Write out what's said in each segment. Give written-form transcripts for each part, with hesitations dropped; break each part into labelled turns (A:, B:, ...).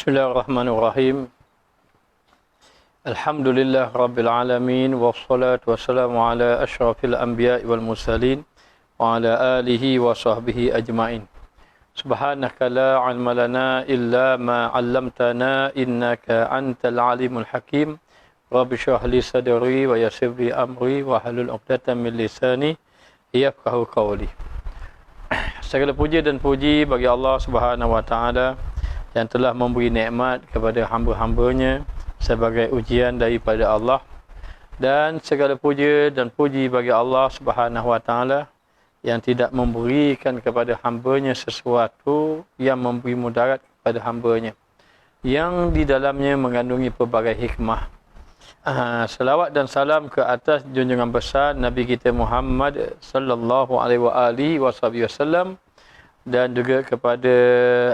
A: Bismillahirrahmanirrahim. Alhamdulillah Rabbil Alamin. Wassalatu wassalamu ala ashrafil anbiya wal mursalin. Wa ala alihi wa sahbihi ajma'in. Subhanaka la ilma lana illa ma 'allamtana innaka antal alimul hakim. Rabbi shrah li sadri wa yassir li amri wa hlul 'uqdatam min lisani yafqahu qawli. Segala puji dan puji bagi Allah Subhanahu wa taala yang telah memberi nikmat kepada hamba-hambanya sebagai ujian daripada Allah, dan segala puja dan puji bagi Allah Subhanahu wa taala yang tidak memberikan kepada hambanya sesuatu yang memberi mudarat kepada hambanya, yang di dalamnya mengandungi pelbagai hikmah. Selawat dan salam ke atas junjungan besar Nabi kita Muhammad sallallahu alaihi wasallam, dan juga kepada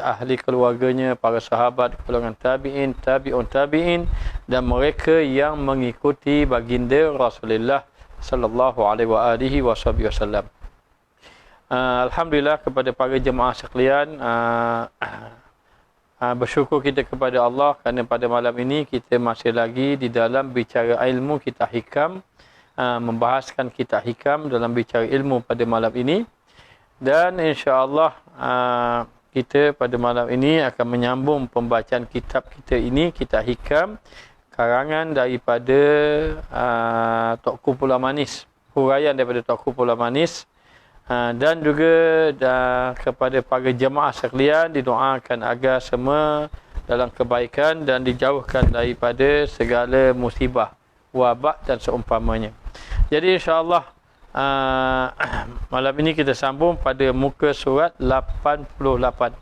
A: ahli keluarganya, para sahabat, golongan tabi'in, tabi'un tabi'in, dan mereka yang mengikuti baginda Rasulullah sallallahu alaihi wasallam. Alhamdulillah kepada para jemaah sekalian, bersyukur kita kepada Allah kerana pada malam ini kita masih lagi di dalam bicara ilmu kitab hikam, membahaskan kitab hikam dalam bicara ilmu pada malam ini. Dan insya-Allah kita pada malam ini akan menyambung pembacaan kitab kita ini, kitab hikam karangan daripada Tengku Pulau Manis, huraian daripada Tengku Pulau Manis, dan juga kepada para jemaah sekalian didoakan agar semua dalam kebaikan dan dijauhkan daripada segala musibah, wabak dan seumpamanya. Jadi insya-Allah malam ini kita sambung pada muka surat 88.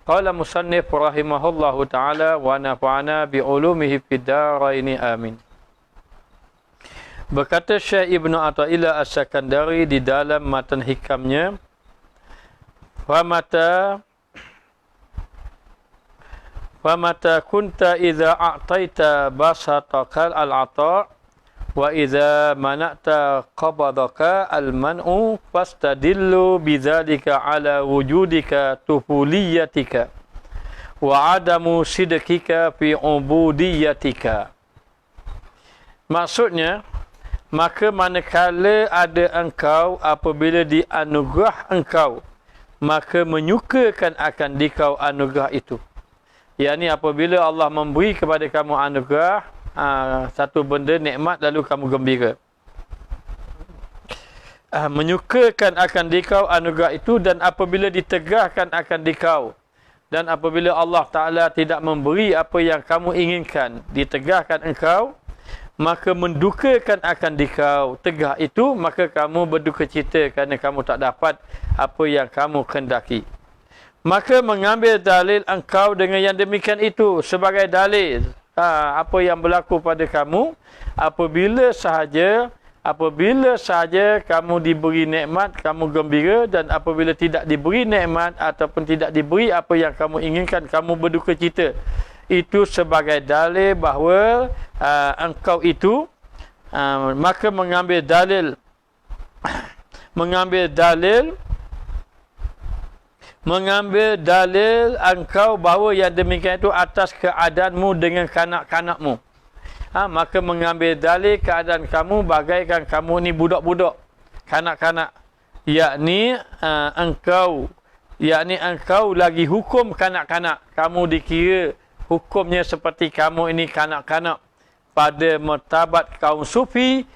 A: Qala musannif rahimahullahu ta'ala wa nafa'ana bi'ulumihi fid dharain amin. Berkata Syekh Ibnu Athaillah As-Sakandari di dalam matan hikamnya, famata kunta idza a'taita basatakal al-ata' wa idza mana'ta qabadaka al-man'u fastadillu bidzalika ala wujudika tufuliyatika wa adamu sidqika fi ubudiyatika. Maksudnya, maka manakala ada engkau apabila dianugerah engkau, maka menyukakan akan dikau anugerah itu. Yakni apabila Allah memberi kepada kamu anugerah, satu benda nikmat, lalu kamu gembira, menyukakan akan dikau anugerah itu. Dan apabila ditegahkan akan dikau, dan apabila Allah Ta'ala tidak memberi apa yang kamu inginkan, ditegahkan engkau, maka mendukakan akan dikau tegah itu, maka kamu berduka cita kerana kamu tak dapat apa yang kamu kendaki. Maka mengambil dalil engkau dengan yang demikian itu sebagai dalil apa yang berlaku pada kamu apabila sahaja kamu diberi nikmat, kamu gembira, dan apabila tidak diberi nikmat ataupun tidak diberi apa yang kamu inginkan, kamu berduka cita. Itu sebagai dalil bahawa engkau itu maka mengambil engkau bahawa yang demikian itu atas keadaanmu dengan kanak-kanakmu. Maka mengambil dalil keadaan kamu bagaikan kamu ni budak-budak, kanak-kanak, yakni engkau lagi hukum kanak-kanak, kamu dikira hukumnya seperti kamu ini kanak-kanak pada martabat kaum sufi,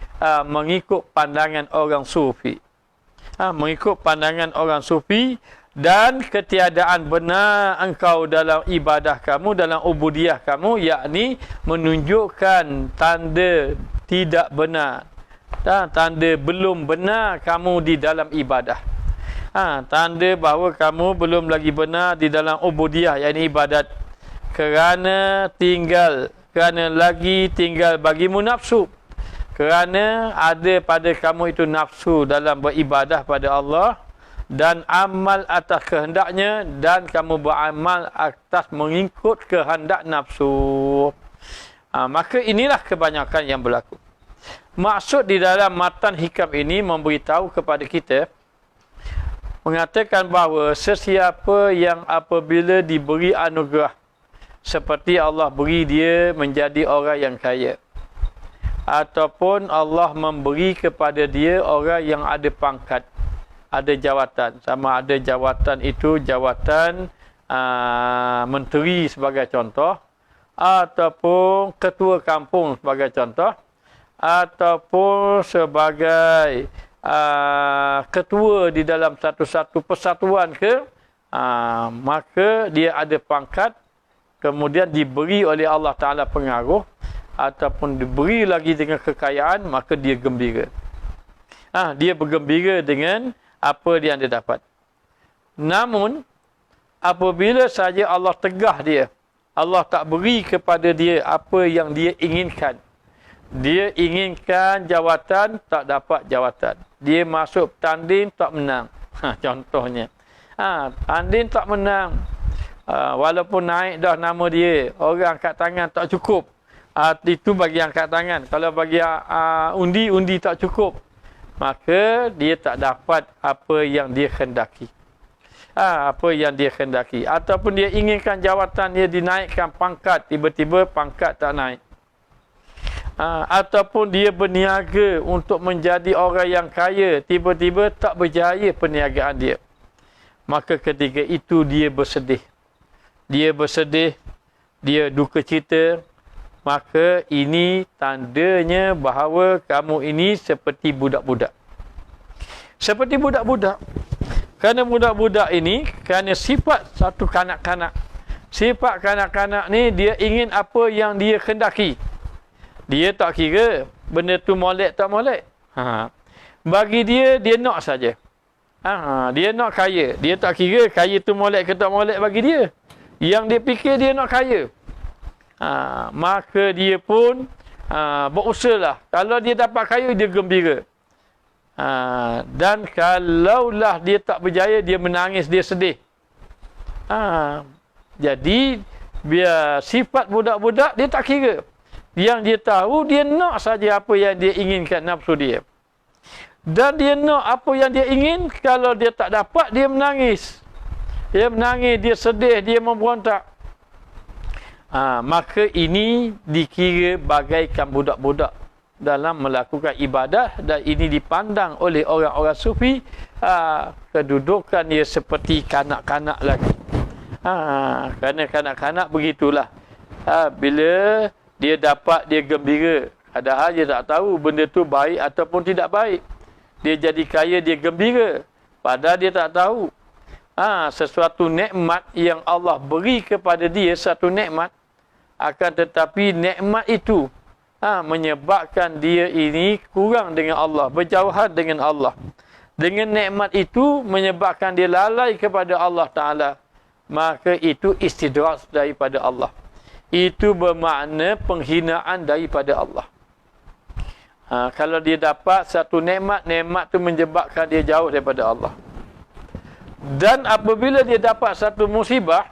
A: mengikut pandangan orang sufi. Mengikut pandangan orang sufi, dan ketiadaan benar engkau dalam ibadah kamu, dalam ubudiyah kamu, yakni menunjukkan tanda tidak benar, tanda belum benar kamu di dalam ibadah. Tanda bahawa kamu belum lagi benar di dalam ubudiyah, yakni ibadat, kerana lagi tinggal bagimu nafsu, kerana ada pada kamu itu nafsu dalam beribadah pada Allah, dan amal atas kehendaknya, dan kamu beramal atas mengikut kehendak nafsu. Maka inilah kebanyakan yang berlaku. Maksud di dalam matan hikam ini memberitahu kepada kita, mengatakan bahawa sesiapa yang apabila diberi anugerah, seperti Allah beri dia menjadi orang yang kaya, ataupun Allah memberi kepada dia orang yang ada pangkat, ada jawatan. Sama ada jawatan itu jawatan menteri sebagai contoh, ataupun ketua kampung sebagai contoh, ataupun sebagai ketua di dalam satu-satu persatuan ke, maka dia ada pangkat, kemudian diberi oleh Allah Ta'ala pengaruh, ataupun diberi lagi dengan kekayaan, maka dia gembira. Dia bergembira dengan apa yang dia dapat. Namun, apabila saja Allah tegah dia, Allah tak beri kepada dia apa yang dia inginkan. Dia inginkan jawatan, tak dapat jawatan. Dia masuk tanding, tak menang. Contohnya. Tanding tak menang. Walaupun naik dah nama dia, orang angkat tangan tak cukup. Itu bagi angkat tangan. Kalau bagi undi tak cukup, maka dia tak dapat apa yang dia khendaki. Apa yang dia khendaki. Ataupun dia inginkan jawatan, dia dinaikkan pangkat, tiba-tiba pangkat tak naik. Ataupun dia berniaga untuk menjadi orang yang kaya, tiba-tiba tak berjaya perniagaan dia. Maka ketika itu dia bersedih. Dia bersedih, dia duka cita. Maka ini tandanya bahawa kamu ini seperti budak-budak. Seperti budak-budak. Kerana budak-budak ini, kerana sifat satu kanak-kanak. Sifat kanak-kanak ni, dia ingin apa yang dia kendaki. Dia tak kira benda tu molek tak molek. Bagi dia, dia nak saja. Dia nak kaya. Dia tak kira kaya tu molek ke tak molek bagi dia. Yang dia fikir dia nak kaya. Maka dia pun berusahalah. Kalau dia dapat kaya, dia gembira. Dan kalaulah dia tak berjaya, dia menangis, dia sedih. Jadi, biar sifat budak-budak, dia tak kira. Yang dia tahu, dia nak saja apa yang dia inginkan, nafsu dia. Dan dia nak apa yang dia ingin, kalau dia tak dapat, dia menangis. Dia menangis, dia sedih, dia memberontak. Maka ini dikira bagaikan budak-budak dalam melakukan ibadah, dan ini dipandang oleh orang-orang sufi, kedudukan dia seperti kanak-kanak lagi. Kerana kanak-kanak begitulah. Bila dia dapat, dia gembira. Padahal dia tak tahu benda tu baik ataupun tidak baik. Dia jadi kaya, dia gembira. Padahal dia tak tahu. Sesuatu nikmat yang Allah beri kepada dia, satu nikmat. Akan tetapi nikmat itu menyebabkan dia ini kurang dengan Allah, berjauhan dengan Allah. Dengan nikmat itu menyebabkan dia lalai kepada Allah Ta'ala. Maka itu istidraj daripada Allah. Itu bermakna penghinaan daripada Allah. Kalau dia dapat satu nikmat, nikmat itu menyebabkan dia jauh daripada Allah. Dan apabila dia dapat satu musibah,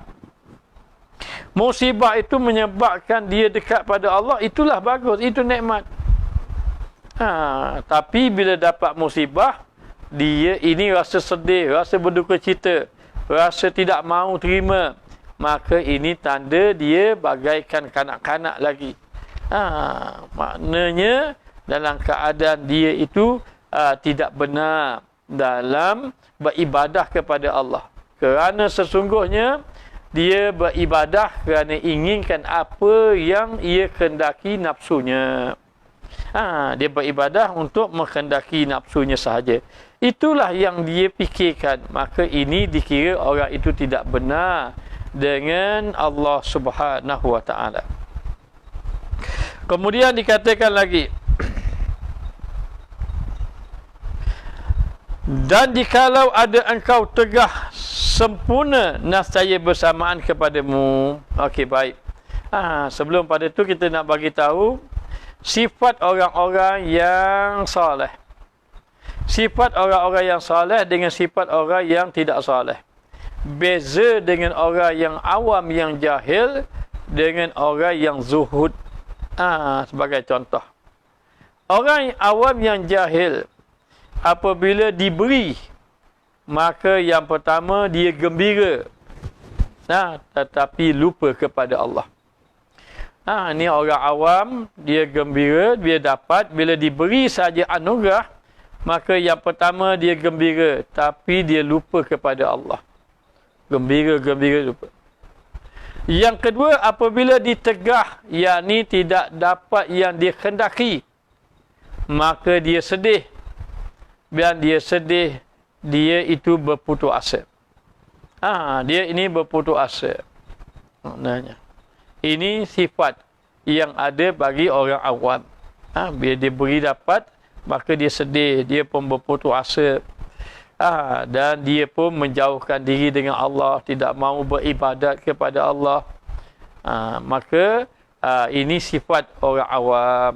A: musibah itu menyebabkan dia dekat pada Allah, itulah bagus, itu nikmat. Tapi bila dapat musibah, dia ini rasa sedih, rasa berduka cita, rasa tidak mahu terima. Maka ini tanda dia bagaikan kanak-kanak lagi. Maknanya dalam keadaan dia itu tidak benar dalam beribadah kepada Allah. Kerana sesungguhnya dia beribadah kerana inginkan apa yang ia kehendaki nafsunya. Dia beribadah untuk menghendaki nafsunya sahaja. Itulah yang dia fikirkan. Maka ini dikira orang itu tidak benar dengan Allah Subhanahu wa ta'ala. Kemudian dikatakan lagi, dan jikalau ada engkau tegah sempurna nascaya bersamaan kepadamu. Okey, baik. Sebelum pada tu kita nak bagi tahu sifat orang-orang yang soleh. Sifat orang-orang yang soleh dengan sifat orang yang tidak soleh. Beza dengan orang yang awam, yang jahil, dengan orang yang zuhud. Sebagai contoh, orang yang awam, yang jahil, apabila diberi, maka yang pertama dia gembira. tetapi lupa kepada Allah. Ni orang awam, dia gembira, dia dapat bila diberi saja anugerah, maka yang pertama dia gembira, tapi dia lupa kepada Allah. Gembira lupa. Yang kedua, apabila ditegah, yakni tidak dapat yang dia khendaki, maka dia sedih. Dan dia sedih, dia itu berputus asa. Dia ini berputus asa. Maknanya, ini sifat yang ada bagi orang awam. Bila dia beri dapat, maka dia sedih, dia pun berputus asa. Dan dia pun menjauhkan diri dengan Allah, tidak mahu beribadat kepada Allah. Maka ini sifat orang awam.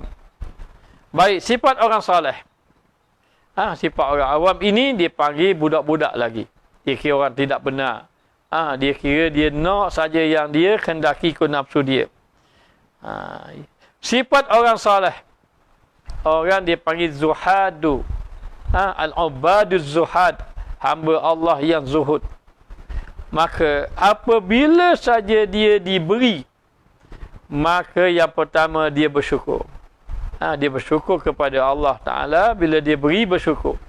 A: Baik, sifat orang soleh. Sifat orang awam ini dipanggil budak-budak lagi. Dia kira orang tidak benar. Dia kira dia nak saja yang dia kendaki ke nafsu dia. Sifat orang soleh, orang dia panggil zuhadu. Al-ubaduz zuhad, hamba Allah yang zuhud. Maka apabila saja dia diberi, maka yang pertama dia bersyukur. Dia bersyukur kepada Allah Ta'ala. Bila dia beri, bersyukur.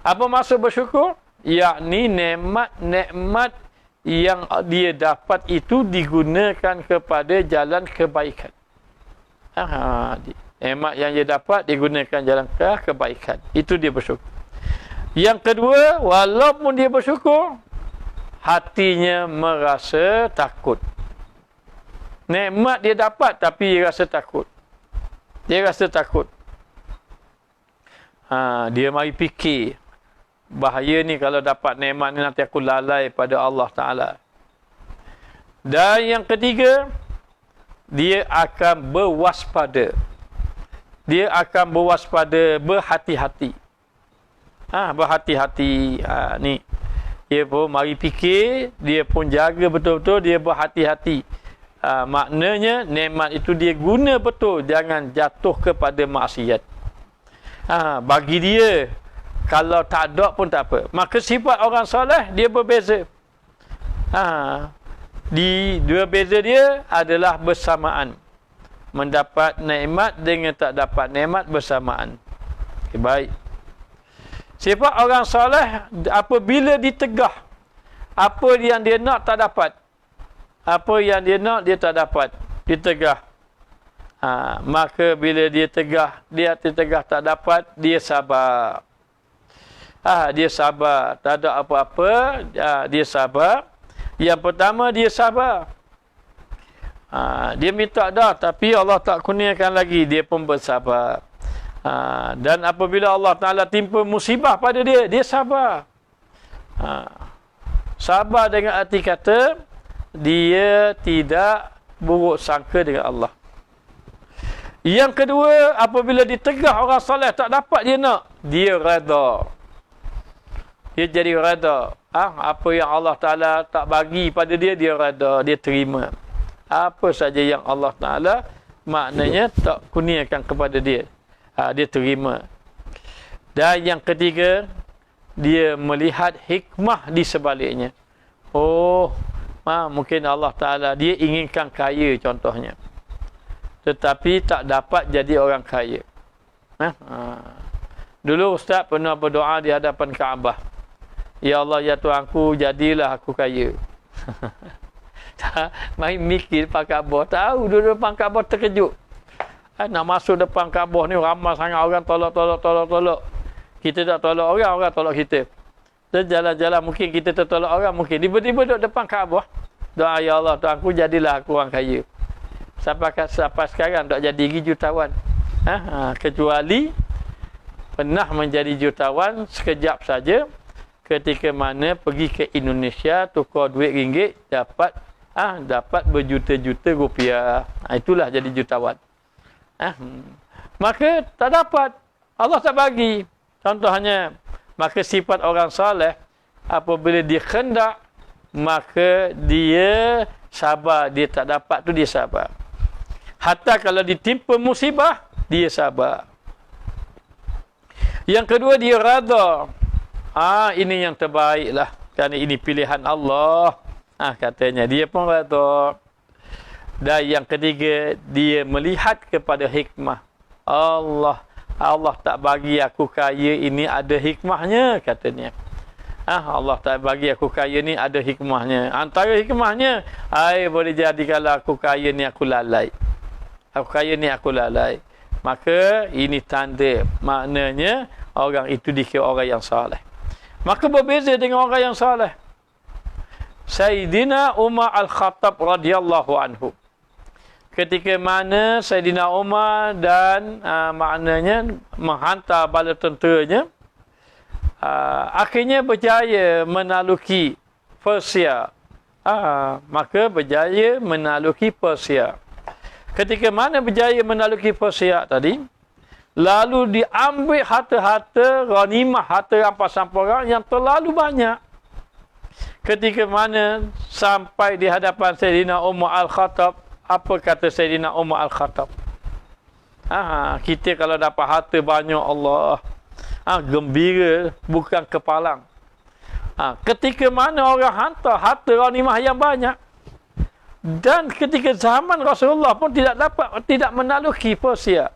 A: Apa maksud bersyukur? Yakni nikmat yang dia dapat itu digunakan kepada jalan kebaikan. Nikmat yang dia dapat digunakan jalan kebaikan. Itu dia bersyukur. Yang kedua, walaupun dia bersyukur, hatinya merasa takut. Nikmat dia dapat, tapi dia rasa takut. Dia rasa takut. Dia mari fikir, bahaya ni kalau dapat nikmat ni nanti aku lalai pada Allah Ta'ala. Dan yang ketiga, dia akan berwaspada. Dia akan berwaspada, berhati-hati. Berhati-hati. Ni. Dia pun mari fikir, dia pun jaga betul-betul, dia berhati-hati. Maknanya, nikmat itu dia guna betul, jangan jatuh kepada maksiat. Bagi dia, kalau tak ada pun tak apa. Maka sifat orang soleh, dia berbeza. Dua beza dia adalah bersamaan. Mendapat nikmat dengan tak dapat nikmat bersamaan. Baik. Sifat orang soleh, apabila ditegah, apa yang dia nak tak dapat. Apa yang dia nak dia tak dapat. Ditegah. Maka bila dia tegah, dia tegah tak dapat, dia sabar. Dia sabar. Tak ada apa-apa, dia sabar. Yang pertama, dia sabar. Dia minta dah, tapi Allah tak kurniakan lagi, dia pun bersabar. Dan apabila Allah Ta'ala timpa musibah pada dia, dia sabar. Sabar dengan arti kata, dia tidak buruk sangka dengan Allah. Yang kedua, apabila ditegah orang soleh tak dapat dia nak, dia redha. Dia jadi redha. Apa yang Allah Ta'ala tak bagi pada dia, dia redha, dia terima. Apa saja yang Allah Ta'ala maknanya tak kurniakan kepada dia, dia terima. Dan yang ketiga, dia melihat hikmah di sebaliknya. Mungkin Allah Ta'ala dia inginkan kaya contohnya, tetapi tak dapat jadi orang kaya. Dulu Ustaz pernah berdoa di hadapan Kaabah, ya Allah, ya Tuhanku, jadilah aku kaya. Main mikir depan Kaabah, tahu duduk depan Kaabah terkejut. Nak masuk depan Kaabah ni ramai sangat orang tolak. Kita tak tolak orang, orang tolak kita. Dan jalan-jalan mungkin kita tertolak orang, mungkin tiba-tiba duduk depan Kaabah, doa, ya Allah Tuhanku, jadilah aku orang kaya. Sampai sekarang tak jadi jutawan. Kecuali pernah menjadi jutawan sekejap saja, ketika mana pergi ke Indonesia, tukar duit ringgit, dapat berjuta-juta rupiah. Itulah jadi jutawan. Maka tak dapat, Allah tak bagi. Contohnya, maka sifat orang soleh, apabila dia khendak, maka dia sabar. Dia tak dapat tu dia sabar. Hatta kalau ditimpa musibah, dia sabar. Yang kedua, dia redha. Ini yang terbaik lah. Kerana ini pilihan Allah. Katanya dia pun kata. Dan yang ketiga, dia melihat kepada hikmah. Allah tak bagi aku kaya ini ada hikmahnya, katanya. Allah tak bagi aku kaya ni ada hikmahnya. Antara hikmahnya, boleh jadi kalau aku kaya ni aku lalai. Maka ini tanda, maknanya orang itu dikira orang yang saleh. Maka berbeza dengan orang yang saleh. Sayyidina Umar Al-Khattab radhiyallahu anhu. Ketika mana Sayyidina Umar dan maknanya menghantar bala tenteranya, akhirnya berjaya menaluki Persia. Maka berjaya menaluki Persia. Ketika mana berjaya menaluki Persia tadi, lalu diambil harta-harta ghanimah, harta rampasan perang yang terlalu banyak. Ketika mana sampai di hadapan Sayyidina Umar Al-Khattab, apa kata Sayyidina Umar Al-Khattab? Kita kalau dapat harta banyak, Allah, gembira bukan kepalang. Ketika mana orang hantar harta ghanimah yang banyak, dan ketika zaman Rasulullah pun tidak menaluki Persia.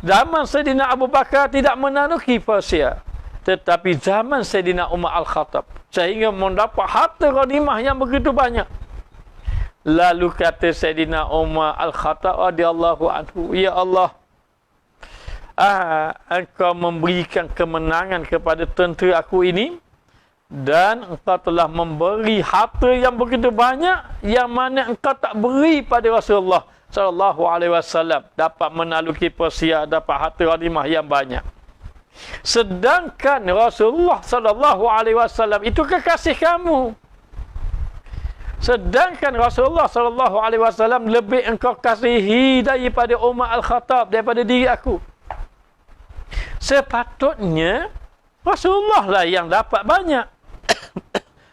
A: Zaman Sayyidina Abu Bakar tidak menaluki Persia, tetapi zaman Sayyidina Umar Al-Khattab, sehingga mendapat harta ghanimah yang begitu banyak. Lalu kata Sayyidina Umar Al-Khattab radhiyallahu anhu, ya Allah, engkau memberikan kemenangan kepada tentera aku ini, dan engkau telah memberi harta yang begitu banyak yang mana engkau tak beri pada Rasulullah sallallahu alaihi wasallam, dapat menaluki Persia, dapat harta ghanimah yang banyak. Sedangkan Rasulullah sallallahu alaihi wasallam itu kekasih kamu. Sedangkan Rasulullah sallallahu alaihi wasallam lebih engkau kasihi daripada Umar Al-Khattab, daripada diri aku. Sepatutnya Rasulullah lah yang dapat banyak.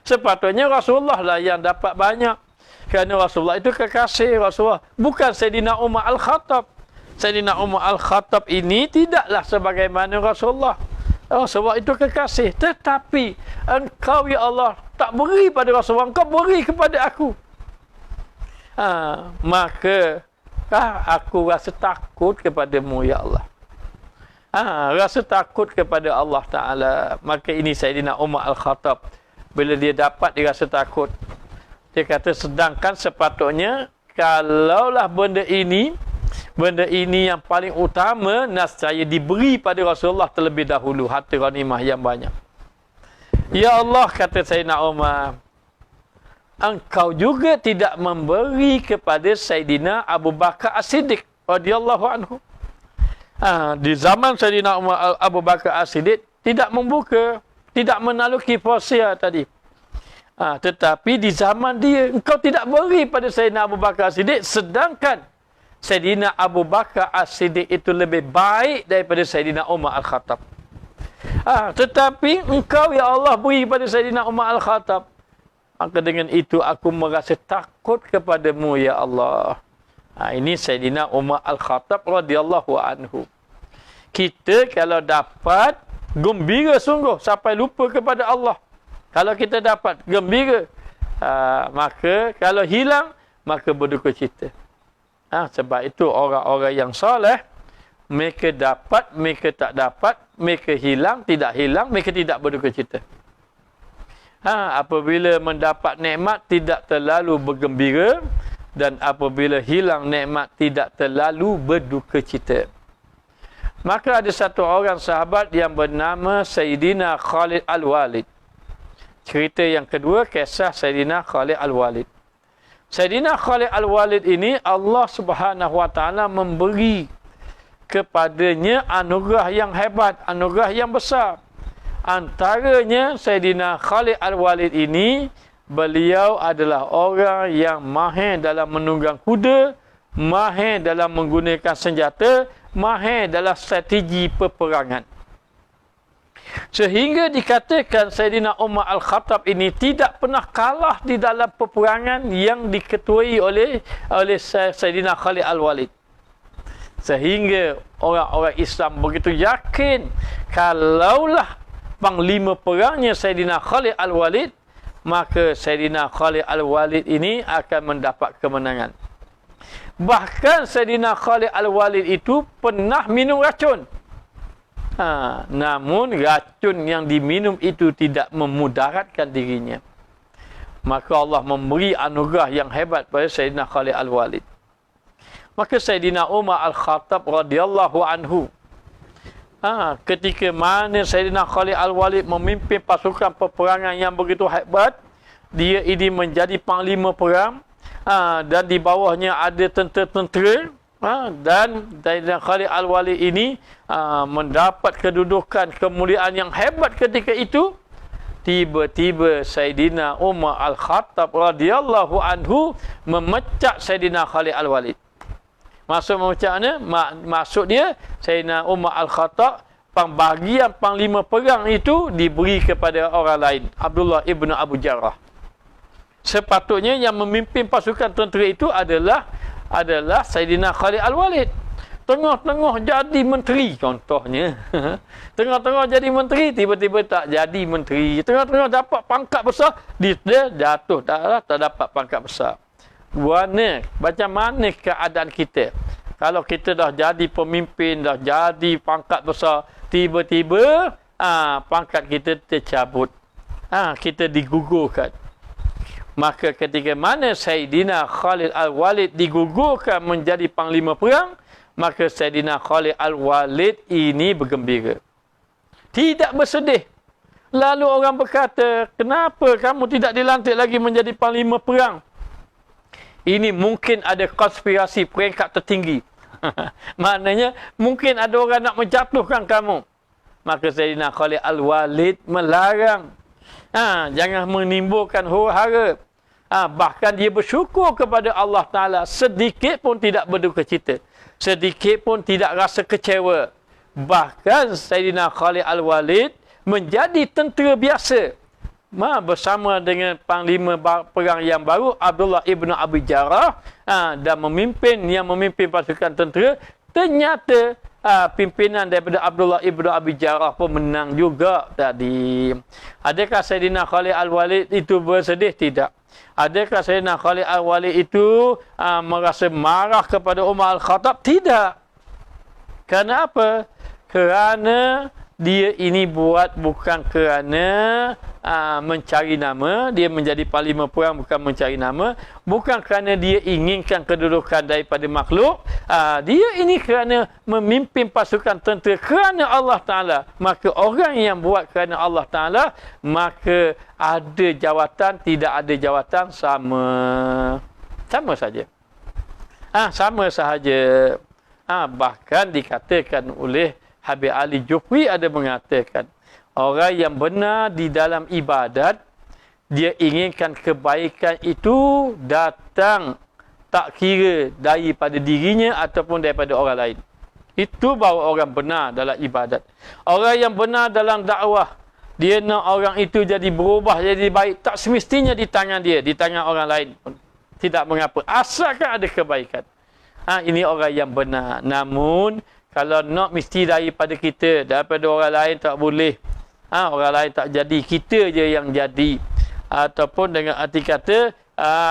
A: Sepatutnya Rasulullah lah yang dapat banyak. Kerana Rasulullah itu kekasih Rasulullah, bukan Sayyidina Umar Al-Khattab. Sayyidina Umar Al-Khattab ini tidaklah sebagaimana Rasulullah. Rasulullah itu kekasih, tetapi engkau ya Allah tak beri pada Rasulullah, engkau beri kepada aku. Maka aku rasa takut kepadamu ya Allah. Rasa takut kepada Allah Ta'ala. Maka ini Sayyidina Umar Al-Khattab, bila dia dapat, dia rasa takut. Dia kata, sedangkan sepatutnya kalaulah benda ini yang paling utama, nascaya diberi pada Rasulullah terlebih dahulu, harta ghanimah yang banyak. Ya Allah, kata Sayyidina Umar, engkau juga tidak memberi kepada Sayyidina Abu Bakar As-Siddiq radhiyallahu anhu. Di zaman Sayyidina Umar Abu Bakar As-Siddiq tidak membuka, tidak menaluki Persia tadi. Tetapi di zaman dia, engkau tidak beri pada Sayyidina Abu Bakar As-Siddiq, sedangkan Sayyidina Abu Bakar As-Siddiq itu lebih baik daripada Sayyidina Umar Al-Khattab. Tetapi engkau ya Allah beri pada Sayyidina Umar Al-Khattab. Maka dengan itu aku merasa takut kepadamu ya Allah. Ini Sayyidina Umar Al-Khattab radhiyallahu anhu. Kita kalau dapat, gembira sungguh sampai lupa kepada Allah. Kalau kita dapat, gembira. Maka kalau hilang, maka berduka cita. Sebab itu orang-orang yang soleh, mereka dapat, mereka tak dapat, mereka hilang, tidak hilang, mereka tidak berduka cita. Apabila mendapat nikmat, tidak terlalu bergembira, dan apabila hilang nikmat, tidak terlalu berduka cita. Maka ada satu orang sahabat yang bernama Sayyidina Khalid Al-Walid. Cerita yang kedua, kisah Sayyidina Khalid Al-Walid. Sayyidina Khalid Al-Walid ini, Allah Subhanahu Wa Taala memberi kepadanya anugerah yang hebat, anugerah yang besar. Antaranya Sayyidina Khalid Al-Walid ini, beliau adalah orang yang mahir dalam menunggang kuda, mahir dalam menggunakan senjata, mahir dalam strategi peperangan. Sehingga dikatakan Sayyidina Umar Al-Khattab ini tidak pernah kalah di dalam peperangan yang diketuai oleh Sayyidina Khalid Al-Walid. Sehingga orang-orang Islam begitu yakin kalaulah panglima perangnya Sayyidina Khalid Al-Walid, maka Sayyidina Khalid Al-Walid ini akan mendapat kemenangan. Bahkan Sayyidina Khalid Al-Walid itu pernah minum racun. Namun racun yang diminum itu tidak memudaratkan dirinya. Maka Allah memberi anugerah yang hebat pada Sayyidina Khalid Al-Walid. Maka Sayyidina Umar Al-Khattab radhiyallahu anhu, ketika mana Sayyidina Khalid Al-Walid memimpin pasukan peperangan yang begitu hebat, dia ini menjadi panglima perang, dan di bawahnya ada tentera-tentera, dan Sayyidina Khalid Al-Walid ini mendapat kedudukan kemuliaan yang hebat ketika itu. Tiba-tiba Sayyidina Umar Al-Khattab radhiyallahu anhu memecat Sayyidina Khalid Al-Walid. Maksud memecatnya, maksud dia Sayyidina Umar Al-Khattab pembahagian panglima perang itu diberi kepada orang lain, Abdullah ibn Abu Jarrah. Sepatutnya yang memimpin pasukan tentera itu adalah Sayyidina Khalid Al-Walid. Tengah-tengah jadi menteri contohnya. Tengah-tengah jadi menteri, tiba-tiba tak jadi menteri. Tengah-tengah dapat pangkat besar, dia jatuh, tak dapat pangkat besar. Macam mana keadaan kita? Kalau kita dah jadi pemimpin, dah jadi pangkat besar, tiba-tiba pangkat kita tercabut. Kita digugurkan. Maka ketika mana Sayyidina Khalid Al-Walid digugurkan menjadi panglima perang, maka Sayyidina Khalid Al-Walid ini bergembira. Tidak bersedih. Lalu orang berkata, kenapa kamu tidak dilantik lagi menjadi panglima perang? Ini mungkin ada konspirasi peringkat tertinggi. Maknanya, mungkin ada orang nak menjatuhkan kamu. Maka Sayyidina Khalid Al-Walid melarang. Jangan menimbulkan huru-hara. Bahkan dia bersyukur kepada Allah Ta'ala. Sedikit pun tidak berduka cita. Sedikit pun tidak rasa kecewa. Bahkan Sayyidina Khalid Al-Walid menjadi tentera biasa. Bersama dengan panglima perang yang baru, Abdullah ibn Abu Jarrah, dan memimpin pasukan tentera. Ternyata pimpinan daripada Abdullah ibn Abu Jarrah pun menang juga tadi. Adakah Sayyidina Khalid Al-Walid itu bersedih? Tidak. Adakah Sayyidina Khalid Al-Walid itu merasa marah kepada Umar Al-Khattab? Tidak. Kerana apa? Kerana dia ini buat bukan kerana mencari nama. Dia menjadi panglima perang bukan mencari nama. Bukan kerana dia inginkan kedudukan daripada makhluk. Dia ini kerana memimpin pasukan tentera kerana Allah Ta'ala. Maka orang yang buat kerana Allah Ta'ala, maka ada jawatan, tidak ada jawatan, sama. Sama saja. Sama sahaja. Bahkan dikatakan oleh Habib Ali Jufri ada mengatakan, orang yang benar di dalam ibadat, dia inginkan kebaikan itu datang tak kira daripada dirinya ataupun daripada orang lain. Itu baru orang benar dalam ibadat. Orang yang benar dalam dakwah, dia nak orang itu jadi berubah, jadi baik, tak semestinya di tangan dia, di tangan orang lain pun tidak mengapa, asalkan ada kebaikan. Ini orang yang benar. Namun kalau nak mesti daripada kita, daripada orang lain tak boleh. Orang lain tak jadi, kita je yang jadi. Ataupun dengan arti kata,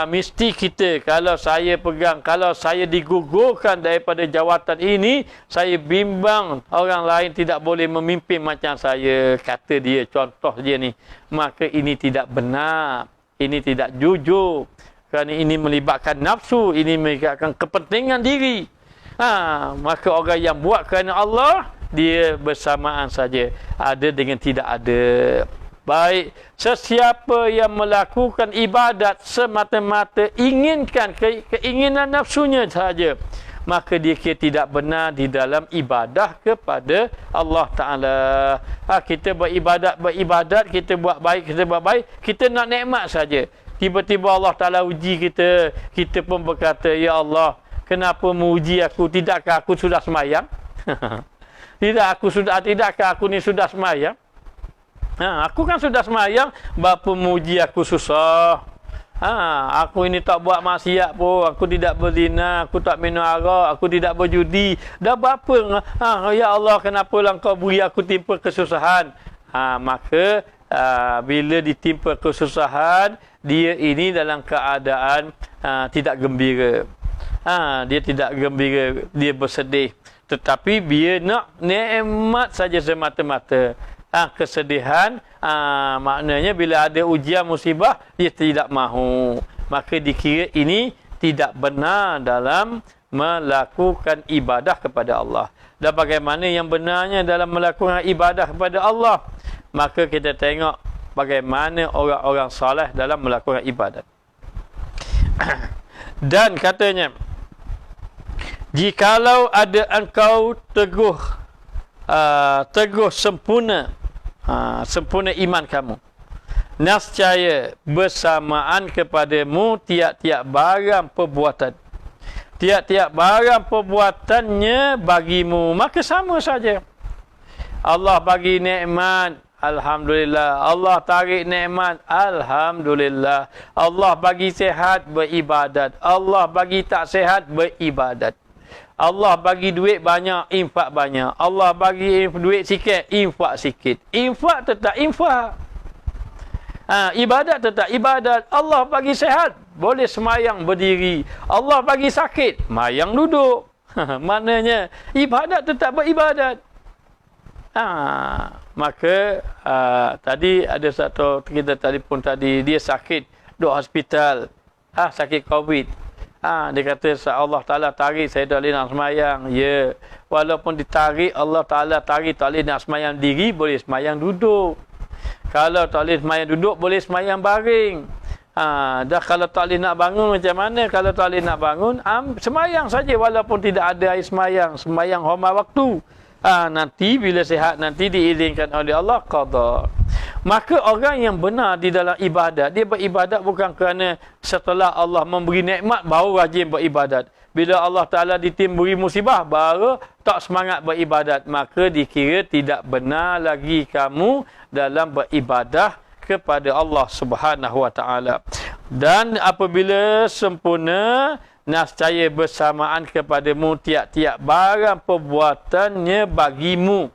A: mesti kita, kalau saya pegang, kalau saya digugurkan daripada jawatan ini, saya bimbang orang lain tidak boleh memimpin macam saya, kata dia, contoh dia ni. Maka ini tidak benar, ini tidak jujur. Kerana ini melibatkan nafsu, ini melibatkan kepentingan diri. Maka orang yang buat kerana Allah, dia bersamaan saja. Ada dengan tidak ada. Baik, sesiapa yang melakukan ibadat semata-mata inginkan keinginan nafsunya saja, maka dia kira tidak benar di dalam ibadah kepada Allah Ta'ala. Kita beribadat, kita buat baik, kita nak nikmat saja. Tiba-tiba Allah Ta'ala uji kita, kita pun berkata, ya Allah, kenapa menguji aku? Tidakkah aku sudah semayang? Tidakkah aku ni sudah semayang? Aku kan sudah semayang, bapa menguji aku susah. Aku ini tak buat maksiat pun, aku tidak berzina, aku tak minum arak, aku tidak berjudi. Dah berapa? Ya Allah, kenapa lah Engkau beri aku timpa kesusahan? Maka bila ditimpa kesusahan, dia ini dalam keadaan tidak gembira. Dia tidak gembira, dia bersedih. Tetapi dia nak nikmat saja semata-mata. Kesedihan, maknanya bila ada ujian musibah, dia tidak mahu. Maka dikira ini tidak benar dalam melakukan ibadah kepada Allah. Dan bagaimana yang benarnya dalam melakukan ibadah kepada Allah? Maka kita tengok bagaimana orang-orang soleh dalam melakukan ibadat. Dan katanya, jikalau ada engkau teguh sempurna iman kamu, nescaya bersamaan kepadamu tiap-tiap barang perbuatan. Tiap-tiap barang perbuatannya bagimu, maka sama saja. Allah bagi nikmat, alhamdulillah. Allah tarik nikmat, alhamdulillah. Allah bagi sihat, beribadat. Allah bagi tak sihat, beribadat. Allah bagi duit banyak, infak banyak. Allah bagi duit sikit, infak sikit. Infak tetap infak. Ibadat tetap ibadat. Allah bagi sihat, boleh semayang berdiri. Allah bagi sakit, mayang duduk. Maknanya ibadat tetap beribadat. Maka tadi ada satu kita telefon tadi, dia sakit, duduk hospital. Sakit COVID. Dia kata Allah Ta'ala tarik, saya tak boleh nak semayang. Ya, walaupun ditarik, Allah Ta'ala tarik, tak boleh nak semayang diri, boleh semayang duduk. Kalau tak boleh semayang duduk, boleh semayang baring. Dah kalau tak boleh nak bangun macam mana? Kalau tak boleh nak bangun, semayang saja walaupun tidak ada air semayang. Semayang hormat waktu. Nanti bila sihat, nanti diizinkan oleh Allah, qada. Maka orang yang benar di dalam ibadat, dia beribadat bukan kerana setelah Allah memberi nikmat baru rajin beribadat. Bila Allah Ta'ala ditimburi musibah, baru tak semangat beribadat. Maka dikira tidak benar lagi kamu dalam beribadah kepada Allah Subhanahu Wa Ta'ala. Dan apabila sempurna, nescaya bersamaan kepadamu tiap-tiap barang perbuatannya bagimu,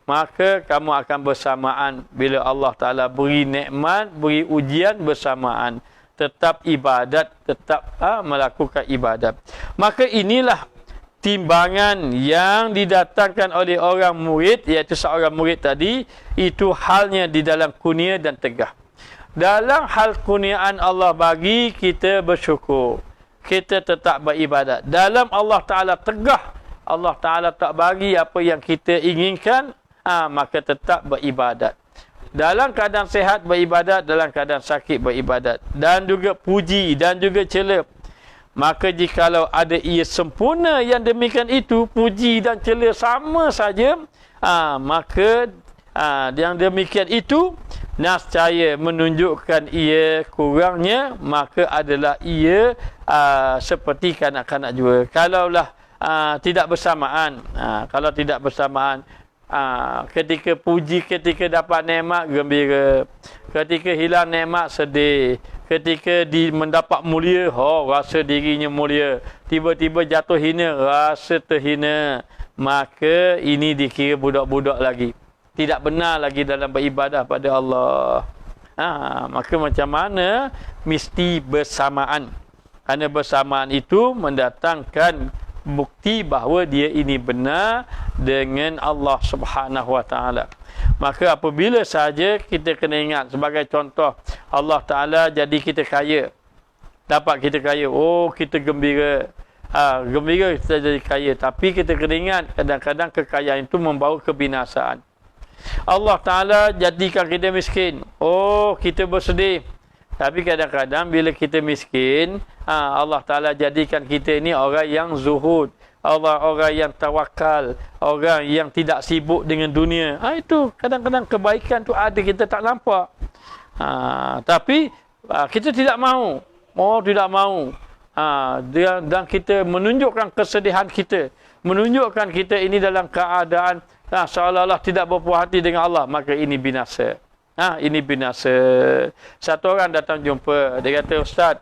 A: maka kamu akan bersamaan. Bila Allah Ta'ala beri nikmat, beri ujian, bersamaan. Tetap ibadat, tetap melakukan ibadat. Maka inilah timbangan yang didatangkan oleh orang murid, iaitu seorang murid tadi. Itu halnya di dalam kurnia dan tegah. Dalam hal kurniaan Allah bagi, kita bersyukur, kita tetap beribadat. Dalam Allah Ta'ala tegah, Allah Ta'ala tak bagi apa yang kita inginkan, maka tetap beribadat. Dalam keadaan sehat beribadat, dalam keadaan sakit beribadat. Dan juga puji dan juga cela. Maka jikalau ada ia sempurna yang demikian itu, puji dan cela sama saja, maka yang demikian itu nescaya menunjukkan ia kurangnya, maka adalah ia seperti kanak-kanak jua. Kalaulah tidak bersamaan, kalau tidak bersamaan, ketika puji, ketika dapat nikmat gembira, ketika hilang nikmat sedih, ketika mendapat mulia, rasa dirinya mulia, tiba-tiba jatuh hina, rasa terhina, maka ini dikira budak-budak lagi, tidak benar lagi dalam beribadah pada Allah. Maka macam mana? Mesti bersamaan. Kerana bersamaan itu mendatangkan bukti bahawa dia ini benar dengan Allah Subhanahu Wa Ta'ala. Maka apabila saja kita kena ingat, sebagai contoh, Allah Ta'ala jadi kita kaya, dapat kita kaya, kita gembira, gembira kita jadi kaya. Tapi kita kena ingat, kadang-kadang kekayaan itu membawa kebinasaan. Allah Ta'ala jadikan kita miskin, kita bersedih. Tapi kadang-kadang bila kita miskin, Allah Ta'ala jadikan kita ini orang yang zuhud, orang yang tawakal, orang yang tidak sibuk dengan dunia. Itu kadang-kadang kebaikan tu ada, kita tak nampak. Tapi kita tidak mahu. Tidak mahu. Dan kita menunjukkan kesedihan kita, menunjukkan kita ini dalam keadaan seolah-olah tidak berpuas hati dengan Allah, maka ini binasa. Ini binasa. Satu orang datang jumpa, dia kata, Ustaz,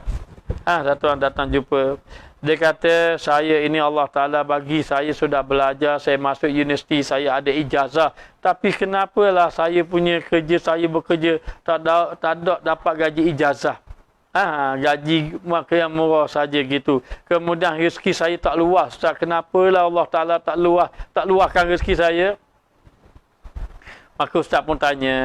A: Satu orang datang jumpa. Dia kata, saya ini Allah Ta'ala bagi, saya sudah belajar, saya masuk universiti, saya ada ijazah. Tapi kenapalah saya punya kerja, saya bekerja, tak dapat gaji ijazah. Gaji yang murah saja gitu. Kemudian rezeki saya tak luas. Ustaz, kenapalah Allah Ta'ala tak luaskan rezeki saya? Maka Ustaz pun tanya,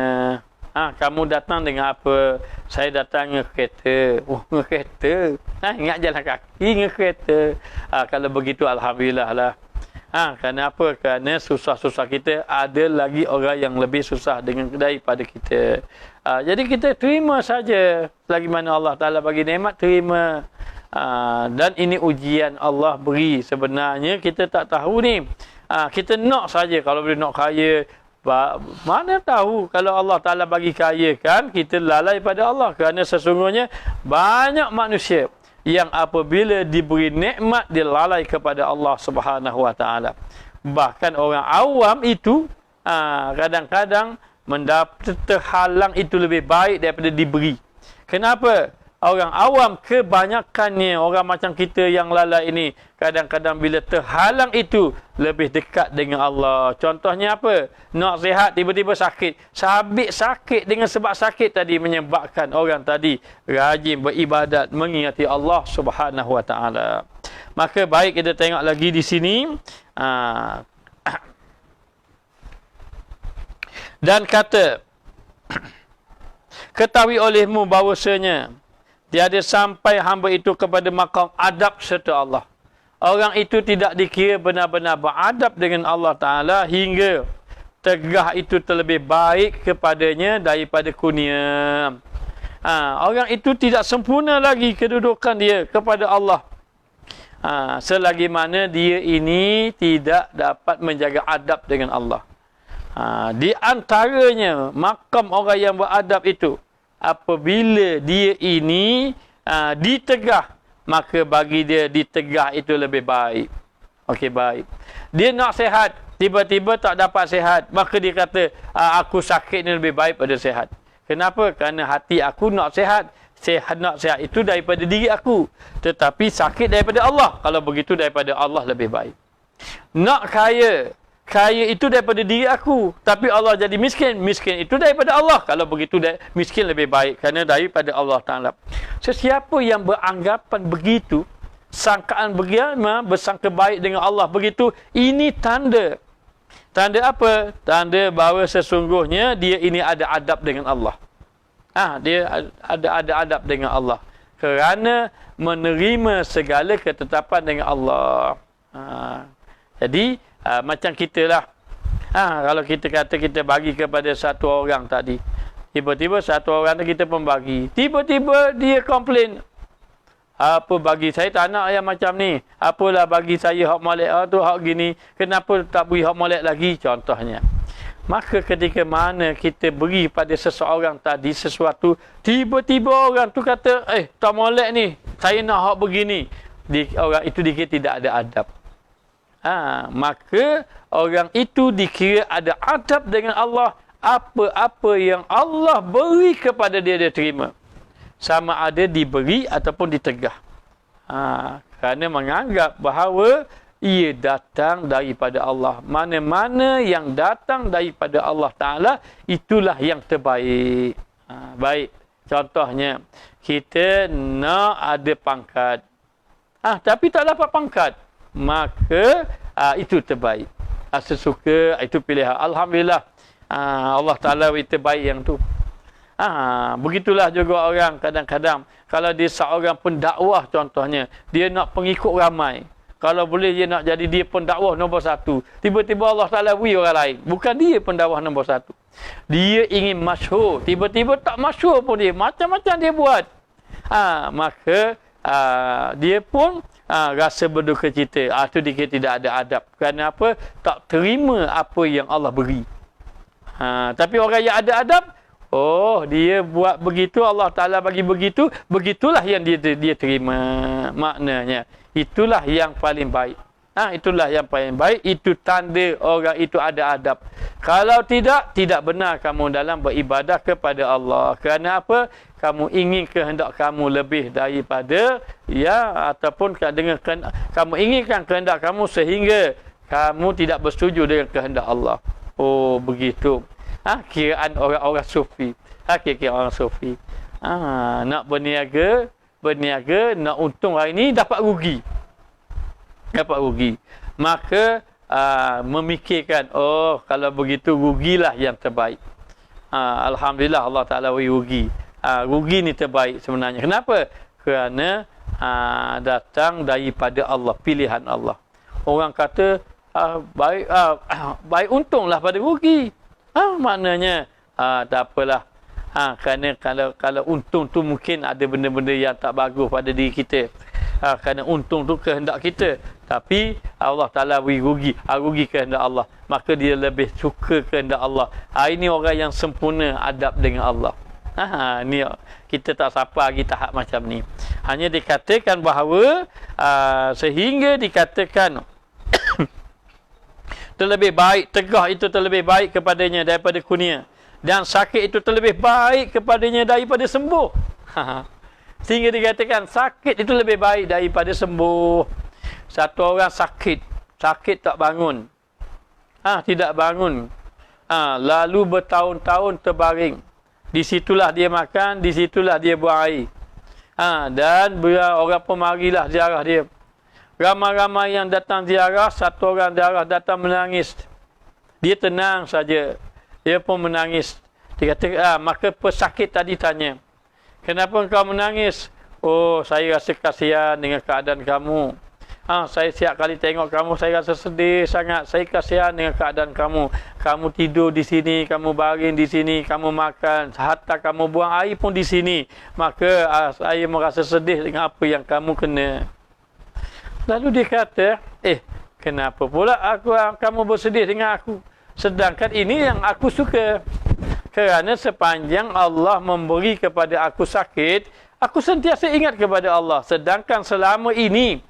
A: kamu datang dengan apa? Saya datang dengan kereta. Oh, dengan kereta? Ingat jalan kaki dengan kereta. Kalau begitu, Alhamdulillah lah. Kenapa? Kerana susah-susah kita, ada lagi orang yang lebih susah daripada kita. Jadi kita terima saja. Selagi mana Allah Ta'ala bagi nikmat, terima. Dan ini ujian Allah beri. Sebenarnya kita tak tahu ni. Kita nak saja. Kalau boleh nak kaya, mana tahu kalau Allah Ta'ala bagi kaya kan, kita lalai pada Allah. Kerana sesungguhnya banyak manusia yang apabila diberi nikmat, dia lalai kepada Allah Subhanahu Wa Ta'ala. Bahkan orang awam itu kadang-kadang terhalang itu lebih baik daripada diberi. Kenapa? Orang awam kebanyakannya, orang macam kita yang lalai ini, kadang-kadang bila terhalang itu, lebih dekat dengan Allah. Contohnya apa? Nak sihat, tiba-tiba sakit. Sabit sakit dengan sebab sakit tadi menyebabkan orang tadi rajin beribadat, mengingati Allah Subhanahu Wa Ta'ala. Maka baik kita tengok lagi di sini. Dan kata, ketahui olehmu bahawasanya tiada sampai hamba itu kepada maqam adab serta Allah. Orang itu tidak dikira benar-benar beradab dengan Allah Ta'ala hingga tegah itu terlebih baik kepadanya daripada kurnia. Orang itu tidak sempurna lagi kedudukan dia kepada Allah. Selagi mana dia ini tidak dapat menjaga adab dengan Allah. Di antaranya maqam orang yang beradab itu, apabila dia ini ditegah, maka bagi dia ditegah itu lebih baik. Okey, baik. Dia nak sihat, tiba-tiba tak dapat sihat, maka dia kata, aku sakit ni lebih baik pada sihat. Kenapa? Kerana hati aku nak sihat. Nak sihat itu daripada diri aku. Tetapi sakit daripada Allah. Kalau begitu daripada Allah lebih baik. Nak kaya. Kaya itu daripada diri aku. Tapi Allah jadi miskin. Miskin itu daripada Allah. Kalau begitu miskin lebih baik. Kerana daripada Allah Ta'ala. Sesiapa yang beranggapan begitu, sangkaan bagaimana bersangka baik dengan Allah begitu, ini tanda. Tanda apa? Tanda bahawa sesungguhnya dia ini ada adab dengan Allah. Dia ada adab dengan Allah. Kerana menerima segala ketetapan dengan Allah. Jadi, macam kita lah. Kalau kita kata kita bagi kepada satu orang tadi. Tiba-tiba satu orang tu kita pun bagi. Tiba-tiba dia komplain. Apa bagi saya tak nak yang macam ni. Apalah bagi saya hak molek tu hak gini. Kenapa tak beri hak molek lagi? Contohnya. Maka ketika mana kita beri pada seseorang tadi sesuatu, tiba-tiba orang tu kata, tak molek ni. Saya nak hak begini. Orang itu dikira tidak ada adab. Maka orang itu dikira ada adab dengan Allah. Apa-apa yang Allah beri kepada dia, dia terima. Sama ada diberi ataupun ditegah. Kerana menganggap bahawa ia datang daripada Allah. Mana-mana yang datang daripada Allah Ta'ala, itulah yang terbaik. Baik. Contohnya, kita nak ada pangkat. Tapi tak dapat pangkat. Maka itu terbaik. Sesuka itu pilihan. Alhamdulillah. Allah Ta'ala beri terbaik yang tu. Begitulah juga orang kadang-kadang. Kalau dia seorang pendakwah contohnya, dia nak pengikut ramai. Kalau boleh dia nak jadi dia pendakwah nombor 1. Tiba-tiba Allah Ta'ala beri orang lain. Bukan dia pendakwah nombor 1. Dia ingin masyhur. Tiba-tiba tak masyhur pun dia. Macam-macam dia buat. Maka dia pun rasa berduka cita. Itu dia tidak ada adab. Kerana apa? Tak terima apa yang Allah beri. Tapi orang yang ada adab, dia buat begitu, Allah Ta'ala bagi begitu, begitulah yang dia terima. Maknanya, itulah yang paling baik. Itulah yang paling baik. Itu tanda orang itu ada adab. Kalau tidak benar kamu dalam beribadah kepada Allah. Kerana apa? Kamu ingin kehendak kamu lebih daripada ataupun dengan kamu inginkan kehendak kamu sehingga kamu tidak bersetuju dengan kehendak Allah. Oh, begitu. Kiraan orang-orang sufi. Kira-kira orang sufi. Nak berniaga, nak untung hari ni dapat rugi. Maka memikirkan, kalau begitu rugilah yang terbaik. Alhamdulillah Allah Ta'ala rugi. Rugi ni terbaik sebenarnya. Kenapa? Kerana datang daripada Allah, pilihan Allah. Orang kata baik untunglah pada rugi. Maknanya tak apalah. Kerana kalau untung tu mungkin ada benda-benda yang tak bagus pada diri kita. Kerana untung tu kehendak kita. Tapi Allah Ta'ala rugi kehendak Allah. Maka dia lebih suka kehendak Allah. Ini orang yang sempurna adab dengan Allah. Ni kita tak sampai lagi tahap macam ni. Hanya dikatakan bahawa sehingga dikatakan terlebih baik, tegah itu terlebih baik kepadanya daripada kurnia. Dan sakit itu terlebih baik kepadanya daripada sembuh. Sehingga dikatakan sakit itu lebih baik daripada sembuh. Satu orang sakit tak bangun. Tidak bangun. Lalu bertahun-tahun terbaring. Di situlah dia makan, di situlah dia buang air. Dan orang pun marilah ziarah dia. Ramai-ramai yang datang ziarah, satu orang ziarah datang menangis. Dia tenang saja. Dia pun menangis. Dia kata, maka pesakit tadi tanya, kenapa engkau menangis? Oh, saya rasa kasihan dengan keadaan kamu. Saya setiap kali tengok kamu, saya rasa sedih sangat. Saya kasihan dengan keadaan kamu. Kamu tidur di sini, kamu baring di sini, kamu makan. Hatta kamu buang air pun di sini. Maka saya merasa sedih dengan apa yang kamu kena. Lalu dia kata, kenapa pula kamu bersedih dengan aku? Sedangkan ini yang aku suka. Kerana sepanjang Allah memberi kepada aku sakit, aku sentiasa ingat kepada Allah. Sedangkan selama ini,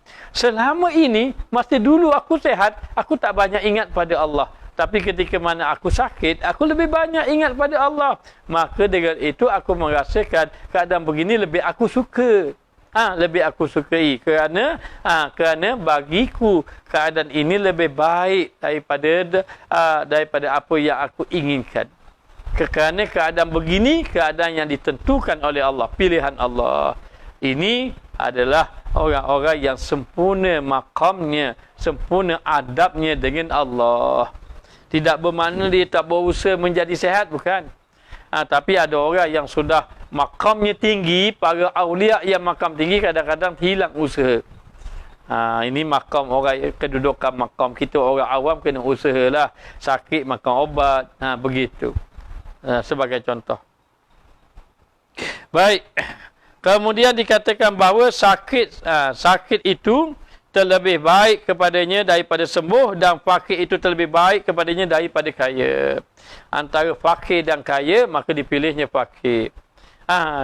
A: masa dulu aku sehat, aku tak banyak ingat pada Allah. Tapi ketika mana aku sakit, aku lebih banyak ingat pada Allah. Maka dengan itu aku merasakan keadaan begini lebih aku suka. Lebih aku sukai kerana bagiku keadaan ini lebih baik daripada apa yang aku inginkan. Kerana keadaan begini, keadaan yang ditentukan oleh Allah, pilihan Allah. Ini adalah orang-orang yang sempurna maqamnya, sempurna adabnya dengan Allah. Tidak bermakna dia tak berusaha menjadi sehat, bukan. Tapi ada orang yang sudah makamnya tinggi, para awliya yang makam tinggi kadang-kadang hilang usaha. Ini makam orang, kedudukan makam kita orang awam kena usahalah. Sakit makan obat, begitu. Sebagai contoh. Baik. Kemudian dikatakan bahawa sakit itu terlebih baik kepadanya daripada sembuh, dan fakir itu terlebih baik kepadanya daripada kaya. Antara fakir dan kaya, maka dipilihnya fakir.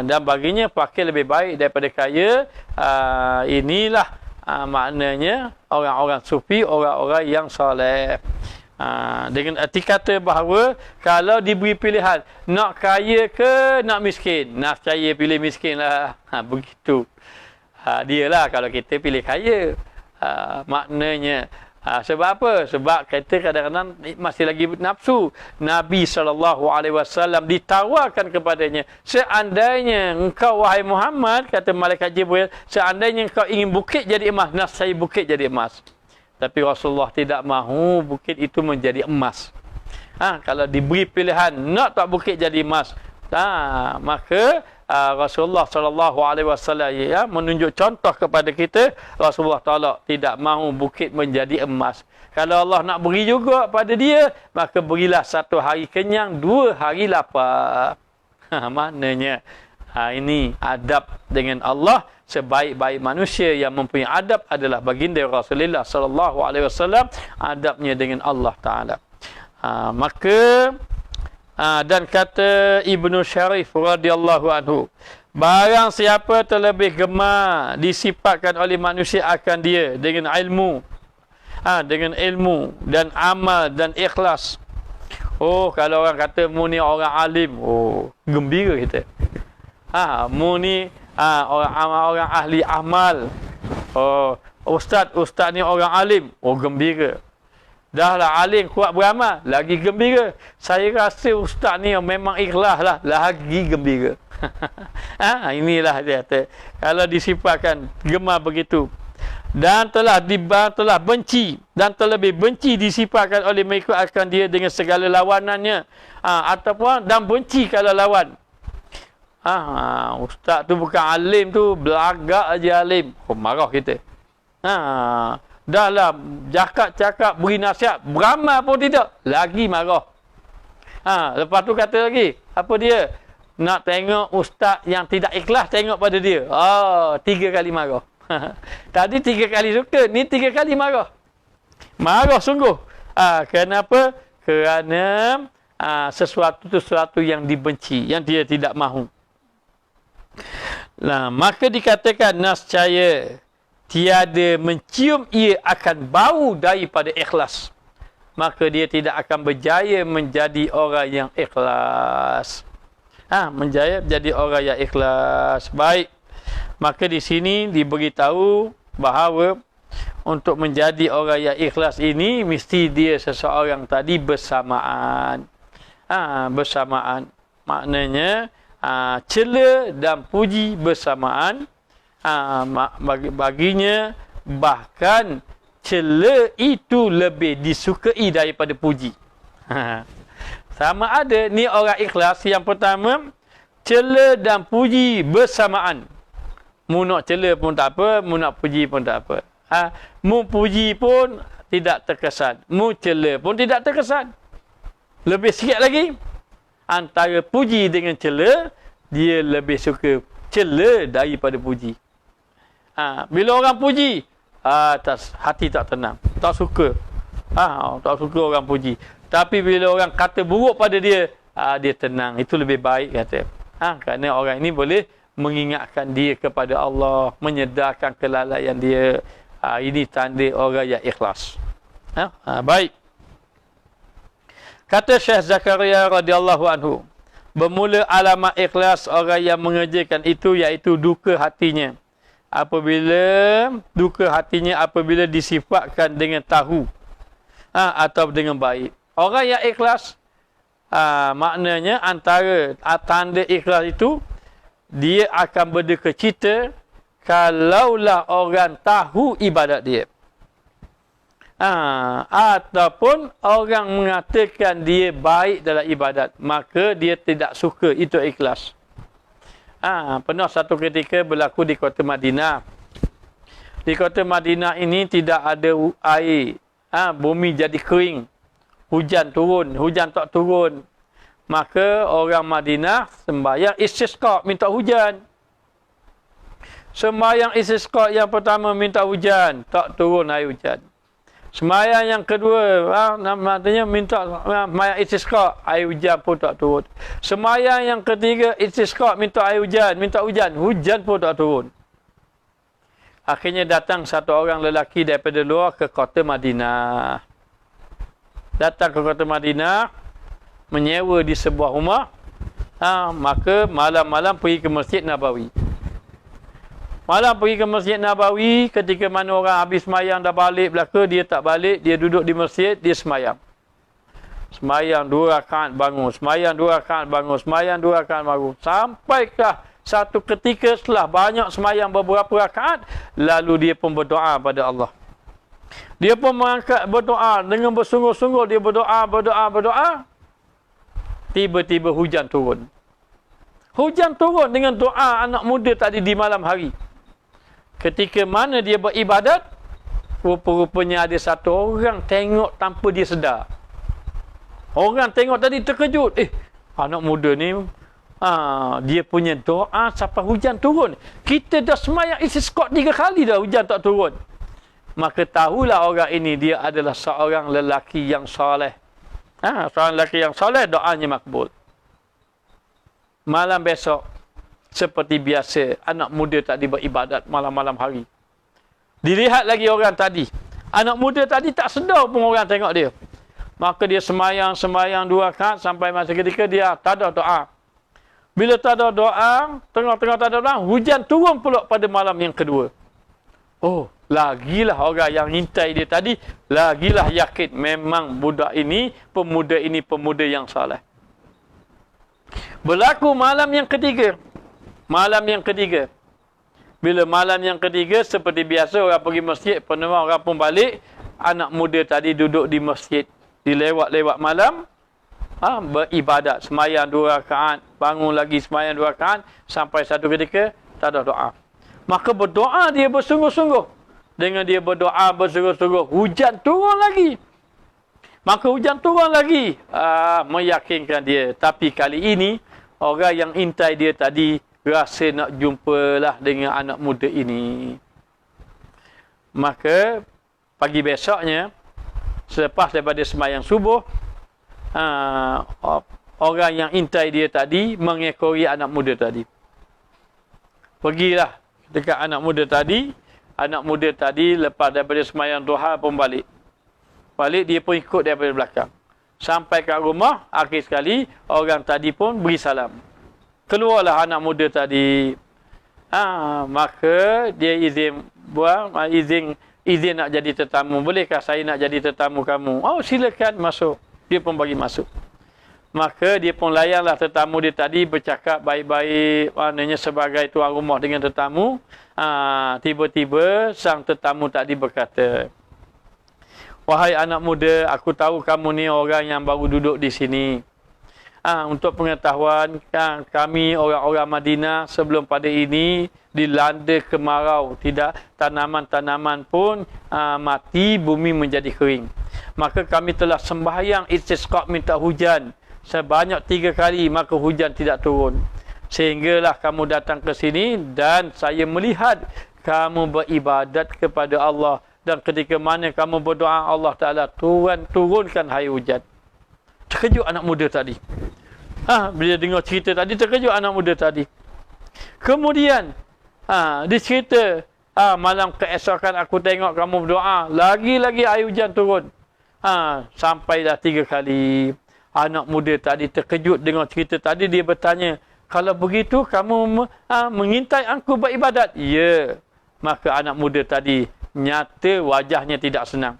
A: Dan baginya fakir lebih baik daripada kaya. Inilah maknanya orang-orang sufi, orang-orang yang soleh. Dengan arti kata bahawa kalau diberi pilihan, nak kaya ke nak miskin, nak kaya pilih miskin lah. Begitu. Dialah kalau kita pilih kaya. Maknanya sebab apa? Sebab kita kadang-kadang masih lagi nafsu. Nabi SAW ditawarkan kepadanya, seandainya engkau wahai Muhammad, kata malaikat Jibril, seandainya engkau ingin bukit jadi emas, nasai bukit jadi emas. Tapi Rasulullah tidak mahu bukit itu menjadi emas. Kalau diberi pilihan nak tak bukit jadi emas, maka Rasulullah SAW menunjuk contoh kepada kita. Rasulullah Ta'ala tidak mahu bukit menjadi emas. Kalau Allah nak beri juga pada dia, maka berilah 1 hari kenyang, 2 hari lapar. Maknanya ini adab dengan Allah. Sebaik-baik manusia yang mempunyai adab adalah baginda Rasulullah SAW. Adabnya dengan Allah Ta'ala. Maka dan kata Ibnu Syarif radhiyallahu anhu, barang siapa terlebih gemar disifatkan oleh manusia akan dia dengan ilmu, dengan ilmu dan amal dan ikhlas. Oh, kalau orang kata mu ni orang alim, oh, gembira kita. Mu ni orang ahli amal. Oh, ustaz ni orang alim, oh gembira. Dah lah alim kuat beramal, lagi gembira. Saya rasa ustaz ni memang ikhlas lah, lagi gembira. Inilah dia kata. Kalau disifatkan gemar begitu. Dan telah benci dan terlebih benci disifatkan oleh mereka akan dia dengan segala lawanannya, ataupun dan benci kalau lawan. Ustaz tu bukan alim tu, belagak aja alim. Marah kita. Dah lah cakap beri nasihat, beramal pun tidak, lagi marah. Lepas tu kata lagi, apa dia? Nak tengok ustaz yang tidak ikhlas, tengok pada dia. 3 kali marah. Tadi 3 kali suka, ni 3 kali marah. Marah sungguh. Kenapa? Kerana sesuatu yang dibenci, yang dia tidak mahu. Nah, maka dikatakan nascaya tiada mencium ia akan bau daripada ikhlas. Maka dia tidak akan berjaya menjadi orang yang ikhlas. Menjaya menjadi orang yang ikhlas. Baik. Maka di sini diberitahu bahawa untuk menjadi orang yang ikhlas ini mesti dia seseorang tadi bersamaan. Bersamaan. Maknanya cela dan puji bersamaan. Baginya bahkan cela itu lebih disukai daripada puji. Sama ada ni orang ikhlas. Yang pertama, cela dan puji bersamaan. Mu nak cela pun tak apa, mu nak puji pun tak apa. Mu puji pun tidak terkesan, mu cela pun tidak terkesan. Lebih sikit lagi, antara puji dengan cela, dia lebih suka cela daripada puji. Bila orang puji, hati tak tenang, tak suka. Tak suka orang puji. Tapi bila orang kata buruk pada dia, dia tenang. Itu lebih baik kata. Kerana orang ini boleh mengingatkan dia kepada Allah, menyedarkan kelalaian dia. Ini tanda orang yang ikhlas. Baik. Kata Syekh Zakaria radhiyallahu anhu, bermula alamat ikhlas orang yang mengerjakan itu iaitu duka hatinya. Apabila disifatkan dengan tahu atau dengan baik. Orang yang ikhlas, maknanya antara tanda ikhlas itu, dia akan berduka cita kalaulah orang tahu ibadat dia. Ataupun orang mengatakan dia baik dalam ibadat, maka dia tidak suka, itu ikhlas. Pernah satu ketika berlaku di kota Madinah. Di kota Madinah ini tidak ada air. Bumi jadi kering. Hujan turun, hujan tak turun. Maka orang Madinah sembahyang istisqa, minta hujan. Sembahyang istisqa yang pertama minta hujan, tak turun air hujan. Sembahyang yang kedua, maksudnya minta sembahyang istisqa, air hujan pun tak turun. Sembahyang yang ketiga istisqa, minta air hujan, hujan pun tak turun. Akhirnya datang satu orang lelaki daripada luar ke kota Madinah. Datang ke kota Madinah, menyewa di sebuah rumah. Maka malam-malam pergi ke Masjid Nabawi. Malam pergi ke Masjid Nabawi, ketika mana orang habis semayang dah balik belaka, dia tak balik, dia duduk di masjid, dia semayang. Semayang 2 rakaat bangun, semayang 2 rakaat bangun, semayang 2 rakaat bangun. Sampaikah satu ketika setelah banyak semayang beberapa rakaat, lalu dia pun berdoa pada Allah. Dia pun mengangkat berdoa, dengan bersungguh-sungguh dia berdoa. Tiba-tiba hujan turun. Hujan turun dengan doa anak muda tadi di malam hari. Ketika mana dia beribadat, rupa-rupanya ada satu orang tengok tanpa dia sedar. Orang tengok tadi terkejut. Anak muda ni, dia punya doa sampai hujan turun. Kita dah semayang istisqa 3 kali dah hujan tak turun. Maka tahulah orang ini dia adalah seorang lelaki yang soleh. Seorang lelaki yang soleh, doanya makbul. Malam besok, seperti biasa, anak muda tadi beribadat malam-malam hari. Dilihat lagi orang tadi. Anak muda tadi tak sedar pun orang tengok dia. Maka dia sembahyang 2 rakaat sampai masa ketika dia tadah doa. Bila tadah doa, tengah-tengah tadah doa, hujan turun pula pada malam yang kedua. Oh, lagilah orang yang hintai dia tadi, lagilah yakin memang budak ini, pemuda yang saleh. Berlaku malam yang ketiga. Malam yang ketiga. Bila malam yang ketiga, seperti biasa orang pergi masjid, penerima orang pun balik, anak muda tadi duduk di masjid. Dilewat-lewat malam, beribadat, sembahyang 2 rakaat, bangun lagi sembahyang 2 rakaat, sampai satu ketika, tak ada doa. Maka berdoa dia bersungguh-sungguh. Dengan dia berdoa bersungguh-sungguh, hujan turun lagi. Maka hujan turun lagi, meyakinkan dia. Tapi kali ini, orang yang intai dia tadi, rasa nak jumpalah dengan anak muda ini. Maka, pagi besoknya, selepas daripada sembahyang subuh, orang yang intai dia tadi, mengekori anak muda tadi. Pergilah dekat anak muda tadi lepas daripada sembahyang duha pun balik. Balik dia pun ikut daripada belakang. Sampai kat rumah, akhir sekali orang tadi pun beri salam. Keluarlah anak muda tadi. Maka dia izin nak jadi tetamu. Bolehkah saya nak jadi tetamu kamu? Oh, silakan masuk. Dia pun bagi masuk. Maka dia pun layanlah tetamu dia tadi, bercakap baik-baik, maknanya sebagai tuan rumah dengan tetamu. Tiba-tiba sang tetamu tadi berkata, wahai anak muda, aku tahu kamu ni orang yang baru duduk di sini. Untuk pengetahuan, kami orang-orang Madinah sebelum pada ini dilanda kemarau. Tidak, tanaman-tanaman pun mati, bumi menjadi kering. Maka kami telah sembahyang istisqa, minta hujan sebanyak 3 kali, maka hujan tidak turun. Sehinggalah kamu datang ke sini dan saya melihat kamu beribadat kepada Allah. Dan ketika mana kamu berdoa, Allah Ta'ala turunkan air hujan. Terkejut anak muda tadi. Bila dengar cerita tadi, terkejut anak muda tadi. Kemudian, dia cerita, malam keesokan aku tengok kamu berdoa, lagi-lagi air hujan turun. Sampailah 3 kali. Anak muda tadi terkejut dengan cerita tadi, dia bertanya, kalau begitu kamu mengintai aku beribadat? Ya. Maka anak muda tadi, nyata wajahnya tidak senang.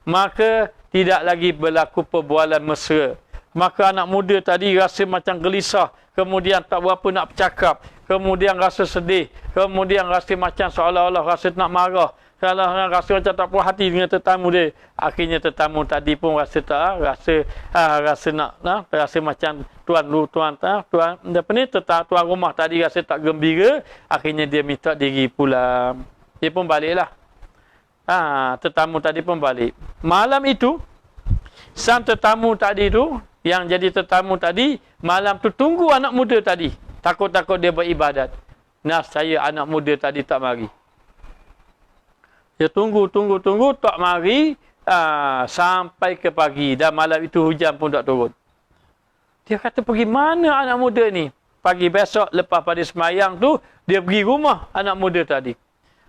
A: Maka tidak lagi berlaku perbualan mesra. Maka anak muda tadi rasa macam gelisah. Kemudian tak berapa nak bercakap. Kemudian rasa sedih. Kemudian rasa macam seolah-olah rasa nak marah. Kalau rasa macam tak puas hati dengan tetamu dia. Akhirnya tetamu tadi pun rasa macam tuan rumah tadi rasa tak gembira. Akhirnya dia minta diri pulang. Dia pun baliklah. Tetamu tadi pun balik. Malam itu, sang tetamu tadi tu, yang jadi tetamu tadi, malam tu tunggu anak muda tadi. Takut-takut dia beribadat. Saya anak muda tadi tak mari. Dia tunggu, tak mari, sampai ke pagi. Dan malam itu hujan pun tak turun. Dia kata, pergi mana anak muda ni? Pagi besok, lepas pada sembahyang tu, dia pergi rumah anak muda tadi.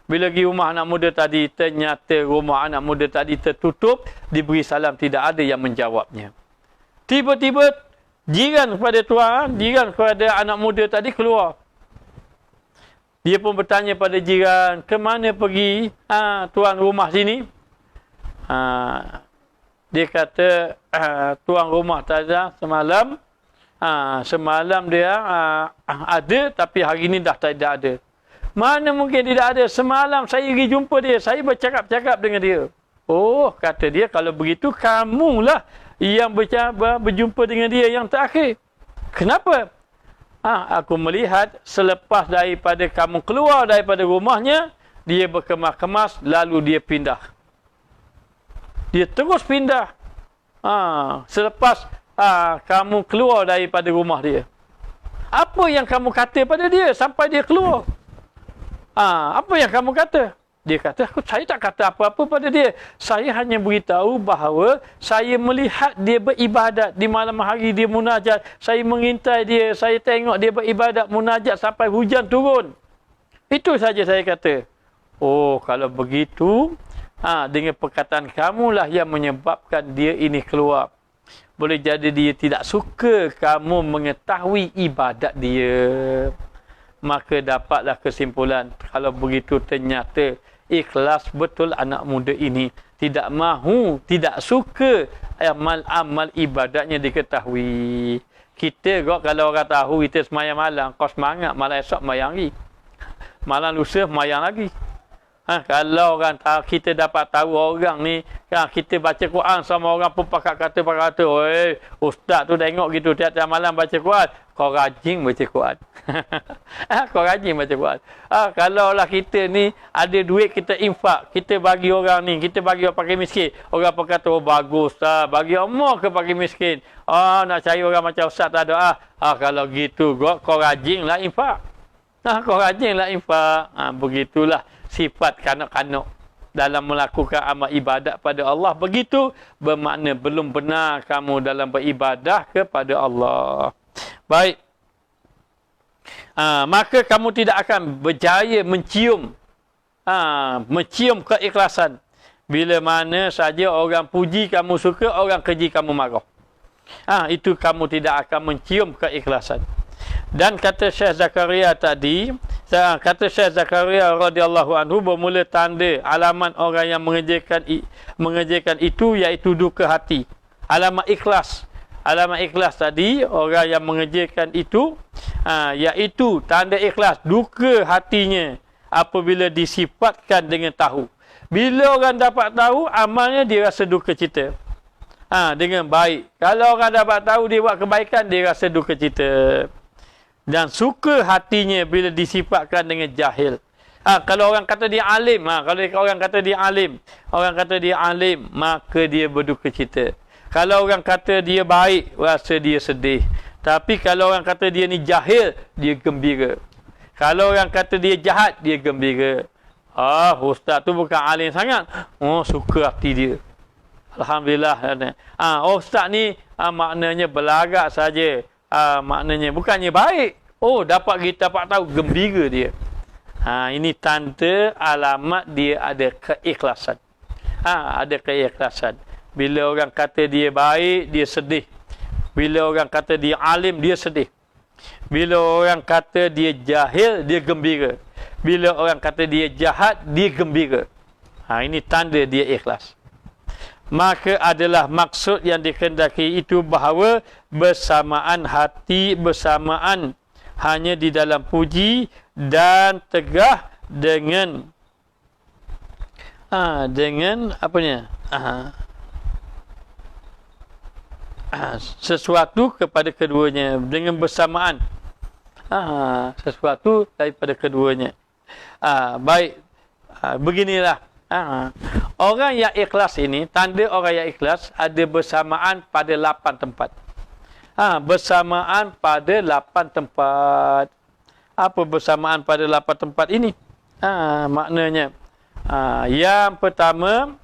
A: Bila pergi rumah anak muda tadi, ternyata rumah anak muda tadi tertutup, diberi salam, tidak ada yang menjawabnya. Tiba-tiba, jiran kepada anak muda tadi keluar. Dia pun bertanya pada jiran, ke mana pergi tuan rumah sini? Dia kata, tuan rumah tadi semalam dia ada, tapi hari ini dah tidak ada. Mana mungkin tidak ada? Semalam saya pergi jumpa dia, saya bercakap-cakap dengan dia. Oh, kata dia, kalau begitu kamulah yang berjumpa dengan dia yang terakhir. Kenapa? Aku melihat selepas daripada kamu keluar daripada rumahnya, dia berkemas-kemas, lalu dia pindah. Dia terus pindah. Selepas kamu keluar daripada rumah dia. Apa yang kamu kata pada dia sampai dia keluar? Apa yang kamu kata? Dia kata, saya tak kata apa-apa pada dia. Saya hanya beritahu bahawa saya melihat dia beribadat. Di malam hari dia munajat. Saya mengintai dia. Saya tengok dia beribadat munajat sampai hujan turun. Itu saja saya kata. Oh, kalau begitu, Dengan perkataan kamulah yang menyebabkan dia ini keluar. Boleh jadi dia tidak suka kamu mengetahui ibadat dia. Maka dapatlah kesimpulan, kalau begitu ternyata ikhlas betul anak muda ini. Tidak mahu, tidak suka amal-amal ibadatnya diketahui. Kita kalau orang tahu kita semayang malam, kau semangat, malam esok semayang lagi. Malam lusa semayang lagi. Kalau orang tahu, kita dapat tahu orang ni, kita baca Quran sama orang pun pakat kata, oi, ustaz tu tengok gitu tiap-tiap malam baca Quran, kau rajin baca Quran. Kau rajin baca Quran. Kalau lah kita ni ada duit, kita infak, kita bagi orang ni, kita bagi orang pakai miskin, orang pun kata, oh bagus lah, bagi Allah ke pakai miskin. Nak cari orang macam ustaz tak ada. Kalau gitu kau rajin lah infak. Kau rajin lah infak. Begitulah sifat kanak-kanak dalam melakukan amal ibadat pada Allah. Begitu bermakna belum benar kamu dalam beribadah kepada Allah. Baik. Maka kamu tidak akan berjaya mencium keikhlasan. Bila mana saja orang puji kamu suka, orang keji kamu marah. Itu kamu tidak akan mencium keikhlasan. Dan kata Syekh Zakaria tadi, kata Syekh Zakaria radhiyallahu anhu, bermula tanda alamat orang yang mengerjakan itu iaitu duka hati. Alamat ikhlas. Alamat ikhlas tadi, orang yang mengerjakan itu iaitu tanda ikhlas, duka hatinya apabila disifatkan dengan tahu. Bila orang dapat tahu, amalnya dia rasa duka cita. Dengan baik. Kalau orang dapat tahu dia buat kebaikan, dia rasa duka cita. Dan suka hatinya bila disifatkan dengan jahil. Kalau orang kata dia alim, kalau orang kata dia alim, maka dia berduka cita. Kalau orang kata dia baik, rasa dia sedih. Tapi kalau orang kata dia ni jahil, dia gembira. Kalau orang kata dia jahat, dia gembira. Ustaz tu bukan alim sangat. Suka hati dia. Alhamdulillah. Ustaz ni maknanya belagak saja. Maknanya bukannya baik. Dapat tahu gembira dia. Ini tanda alamat dia ada keikhlasan. Ada keikhlasan. Bila orang kata dia baik, dia sedih. Bila orang kata dia alim, dia sedih. Bila orang kata dia jahil, dia gembira. Bila orang kata dia jahat, dia gembira. Ini tanda dia ikhlas. Maka adalah maksud yang dikehendaki itu bahawa bersamaan hati, bersamaan hanya di dalam puji dan tegah dengan sesuatu kepada keduanya, dengan bersamaan sesuatu daripada keduanya. Baik, beginilah orang yang ikhlas ini, tanda orang yang ikhlas ada bersamaan pada 8 tempat. Bersamaan pada 8 tempat. Apa bersamaan pada 8 tempat ini? Maknanya yang pertama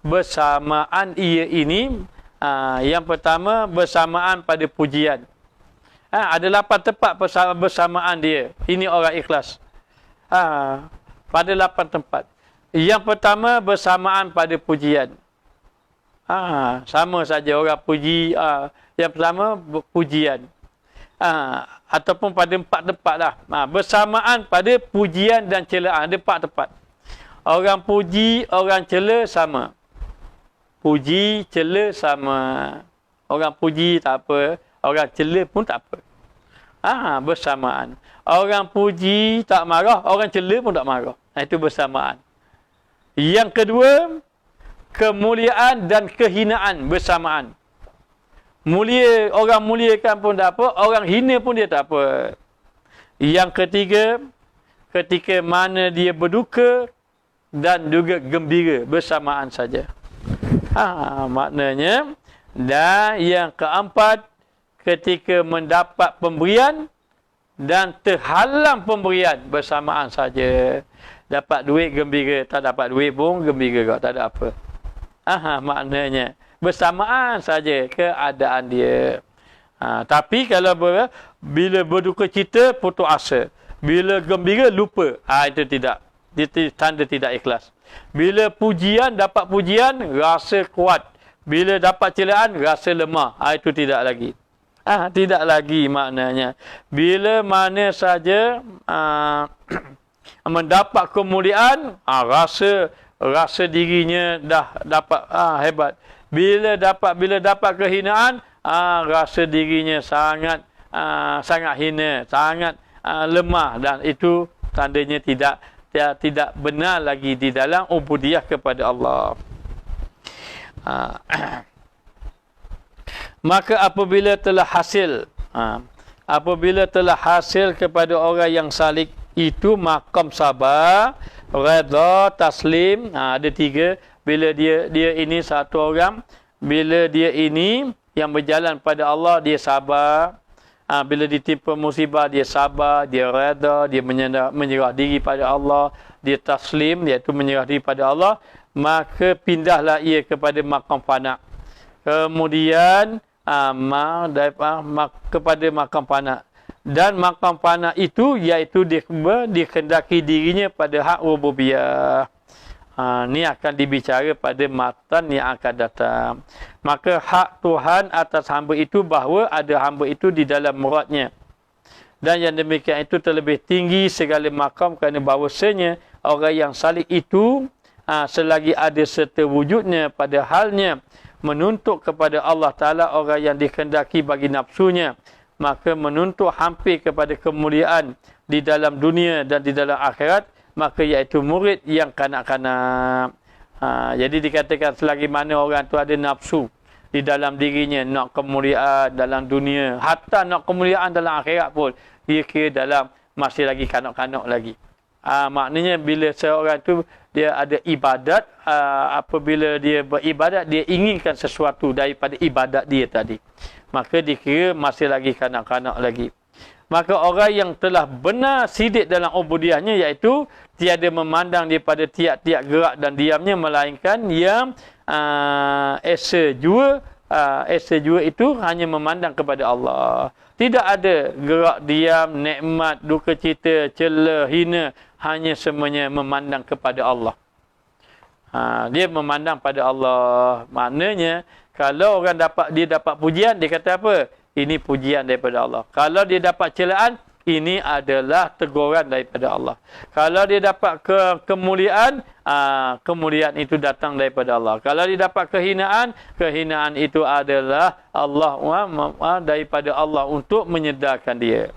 A: bersamaan ia ini, yang pertama bersamaan pada pujian. Ada 8 tempat bersamaan dia. Ini orang ikhlas. Pada 8 tempat. Yang pertama bersamaan pada pujian. Sama saja orang puji. Yang pertama pujian. Ataupun pada 4 tempat lah. Bersamaan pada pujian dan celaan. Ada 4 tempat. Orang puji, orang cela sama. Puji, cela sama. Orang puji tak apa. Orang cela pun tak apa. Bersamaan. Orang puji tak marah. Orang cela pun tak marah. Itu bersamaan. Yang kedua, kemuliaan dan kehinaan bersamaan. Mulia, orang muliakan pun tak apa, orang hina pun dia tak apa. Yang ketiga, ketika mana dia berduka dan juga gembira bersamaan saja. Maknanya, dan yang keempat, ketika mendapat pemberian dan terhalang pemberian bersamaan saja. Dapat duit gembira, tak dapat duit pun gembira kau, tak ada apa. Maknanya bersamaan saja keadaan dia. Tapi kalau bila berduka cita putus asa, bila gembira lupa, itu tidak. Itu tanda tidak ikhlas. Bila pujian, dapat pujian, rasa kuat. Bila dapat celaan, rasa lemah. Itu tidak lagi. Tidak lagi maknanya. Bila mana saja mendapat kemuliaan, rasa dirinya dah dapat hebat. Bila dapat kehinaan, rasa dirinya sangat hina, sangat lemah, dan itu tandanya tidak benar lagi di dalam ubudiyah kepada Allah. Maka apabila telah hasil kepada orang yang salik itu maqam sabar, redha, taslim, ada 3. Bila dia ini satu orang, bila dia ini yang berjalan pada Allah, dia sabar. Bila ditimpa musibah, dia sabar, dia redha, dia menyerah diri pada Allah, dia taslim, iaitu menyerah diri pada Allah, maka pindahlah ia kepada maqam fana. Kemudian kepada maqam fana. Dan maqam fana itu iaitu dikendaki dirinya pada hak rububiyah. Ni akan dibicara pada matan yang akan datang. Maka hak Tuhan atas hamba itu bahawa ada hamba itu di dalam muradnya. Dan yang demikian itu terlebih tinggi segala makam, kerana bahawasanya orang yang salik itu selagi ada serta wujudnya pada halnya menuntut kepada Allah Ta'ala, orang yang dikehendaki bagi nafsunya, maka menuntut hampir kepada kemuliaan di dalam dunia dan di dalam akhirat, maka iaitu murid yang kanak-kanak. Jadi dikatakan selagi mana orang tu ada nafsu di dalam dirinya, nak kemuliaan dalam dunia, hatta nak kemuliaan dalam akhirat pun, dia kira dalam masih lagi kanak-kanak lagi. Maknanya bila seorang tu dia ada ibadat, apabila dia beribadat, dia inginkan sesuatu daripada ibadat dia tadi, maka dikira masih lagi kanak-kanak lagi. Maka orang yang telah benar sidik dalam ubudiyahnya, iaitu tiada memandang daripada tiap-tiap gerak dan diamnya, melainkan yang esa jua itu hanya memandang kepada Allah. Tidak ada gerak diam, nikmat, duka cita, cela, hina, hanya semuanya memandang kepada Allah. Dia memandang pada Allah. Maknanya kalau orang dapat pujian, dia kata apa? Ini pujian daripada Allah. Kalau dia dapat celaan, ini adalah teguran daripada Allah. Kalau dia dapat kemuliaan, kemuliaan itu datang daripada Allah. Kalau dia dapat kehinaan, kehinaan itu adalah Allah, daripada Allah untuk menyedarkan dia.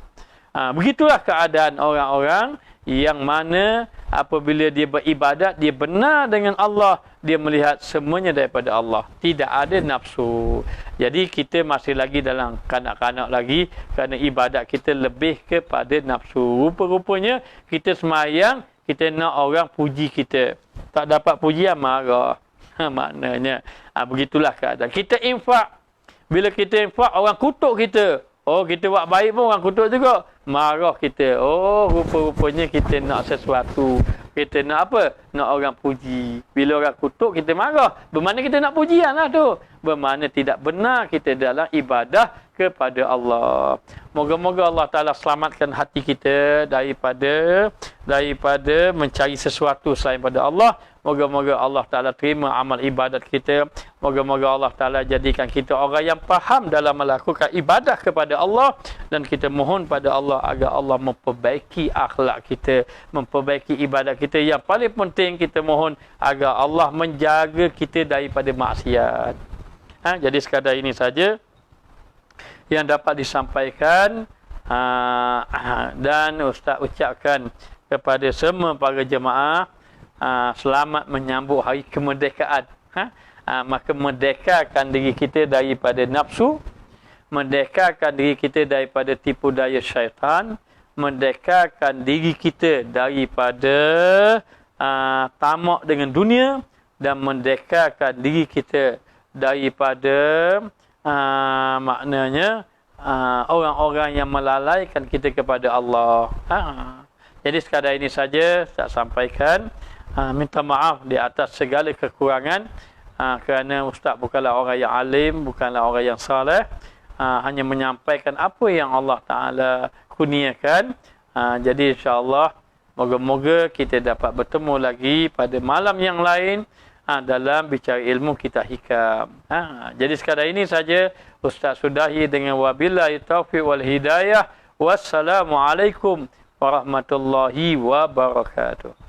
A: Begitulah keadaan orang-orang yang mana apabila dia beribadat, dia benar dengan Allah, dia melihat semuanya daripada Allah. Tidak ada nafsu. Jadi kita masih lagi dalam kanak-kanak lagi, kerana ibadat kita lebih kepada nafsu. Rupa-rupanya kita semayang, kita nak orang puji kita. Tak dapat pujian, marah. Maknanya, begitulah keadaan. Kita infak. Bila kita infak, orang kutuk kita. Oh, kita buat baik pun orang kutuk juga. Marah kita. Oh, rupa-rupanya kita nak sesuatu. Kita nak apa? Nak orang puji. Bila orang kutuk, kita marah. Bermakna kita nak pujian lah tu. Bermakna tidak benar kita dalam ibadah kepada Allah. Moga-moga Allah Ta'ala selamatkan hati kita daripada mencari sesuatu selain pada Allah. Moga-moga Allah Ta'ala terima amal ibadat kita. Moga-moga Allah Ta'ala jadikan kita orang yang faham dalam melakukan ibadah kepada Allah. Dan kita mohon pada Allah agar Allah memperbaiki akhlak kita, memperbaiki ibadat kita. Yang paling penting kita mohon agar Allah menjaga kita daripada maksiat. Jadi sekadar ini saja yang dapat disampaikan. Dan Ustaz ucapkan kepada semua para jemaah, selamat menyambut hari kemerdekaan. Maka merdekakan diri kita daripada nafsu, merdekakan diri kita daripada tipu daya syaitan, merdekakan diri kita daripada tamak dengan dunia, dan merdekakan diri kita daripada maknanya orang-orang yang melalaikan kita kepada Allah. Jadi sekadar ini saja saya sampaikan. Minta maaf di atas segala kekurangan, kerana Ustaz bukanlah orang yang alim, bukanlah orang yang saleh, hanya menyampaikan apa yang Allah Ta'ala kurniakan. Jadi insyaAllah Moga-moga kita dapat bertemu lagi pada malam yang lain dalam bicara ilmu kita hikam. Jadi sekadar ini saja Ustaz sudahi dengan wabillahi taufiq wal hidayah. Wassalamualaikum warahmatullahi wabarakatuh.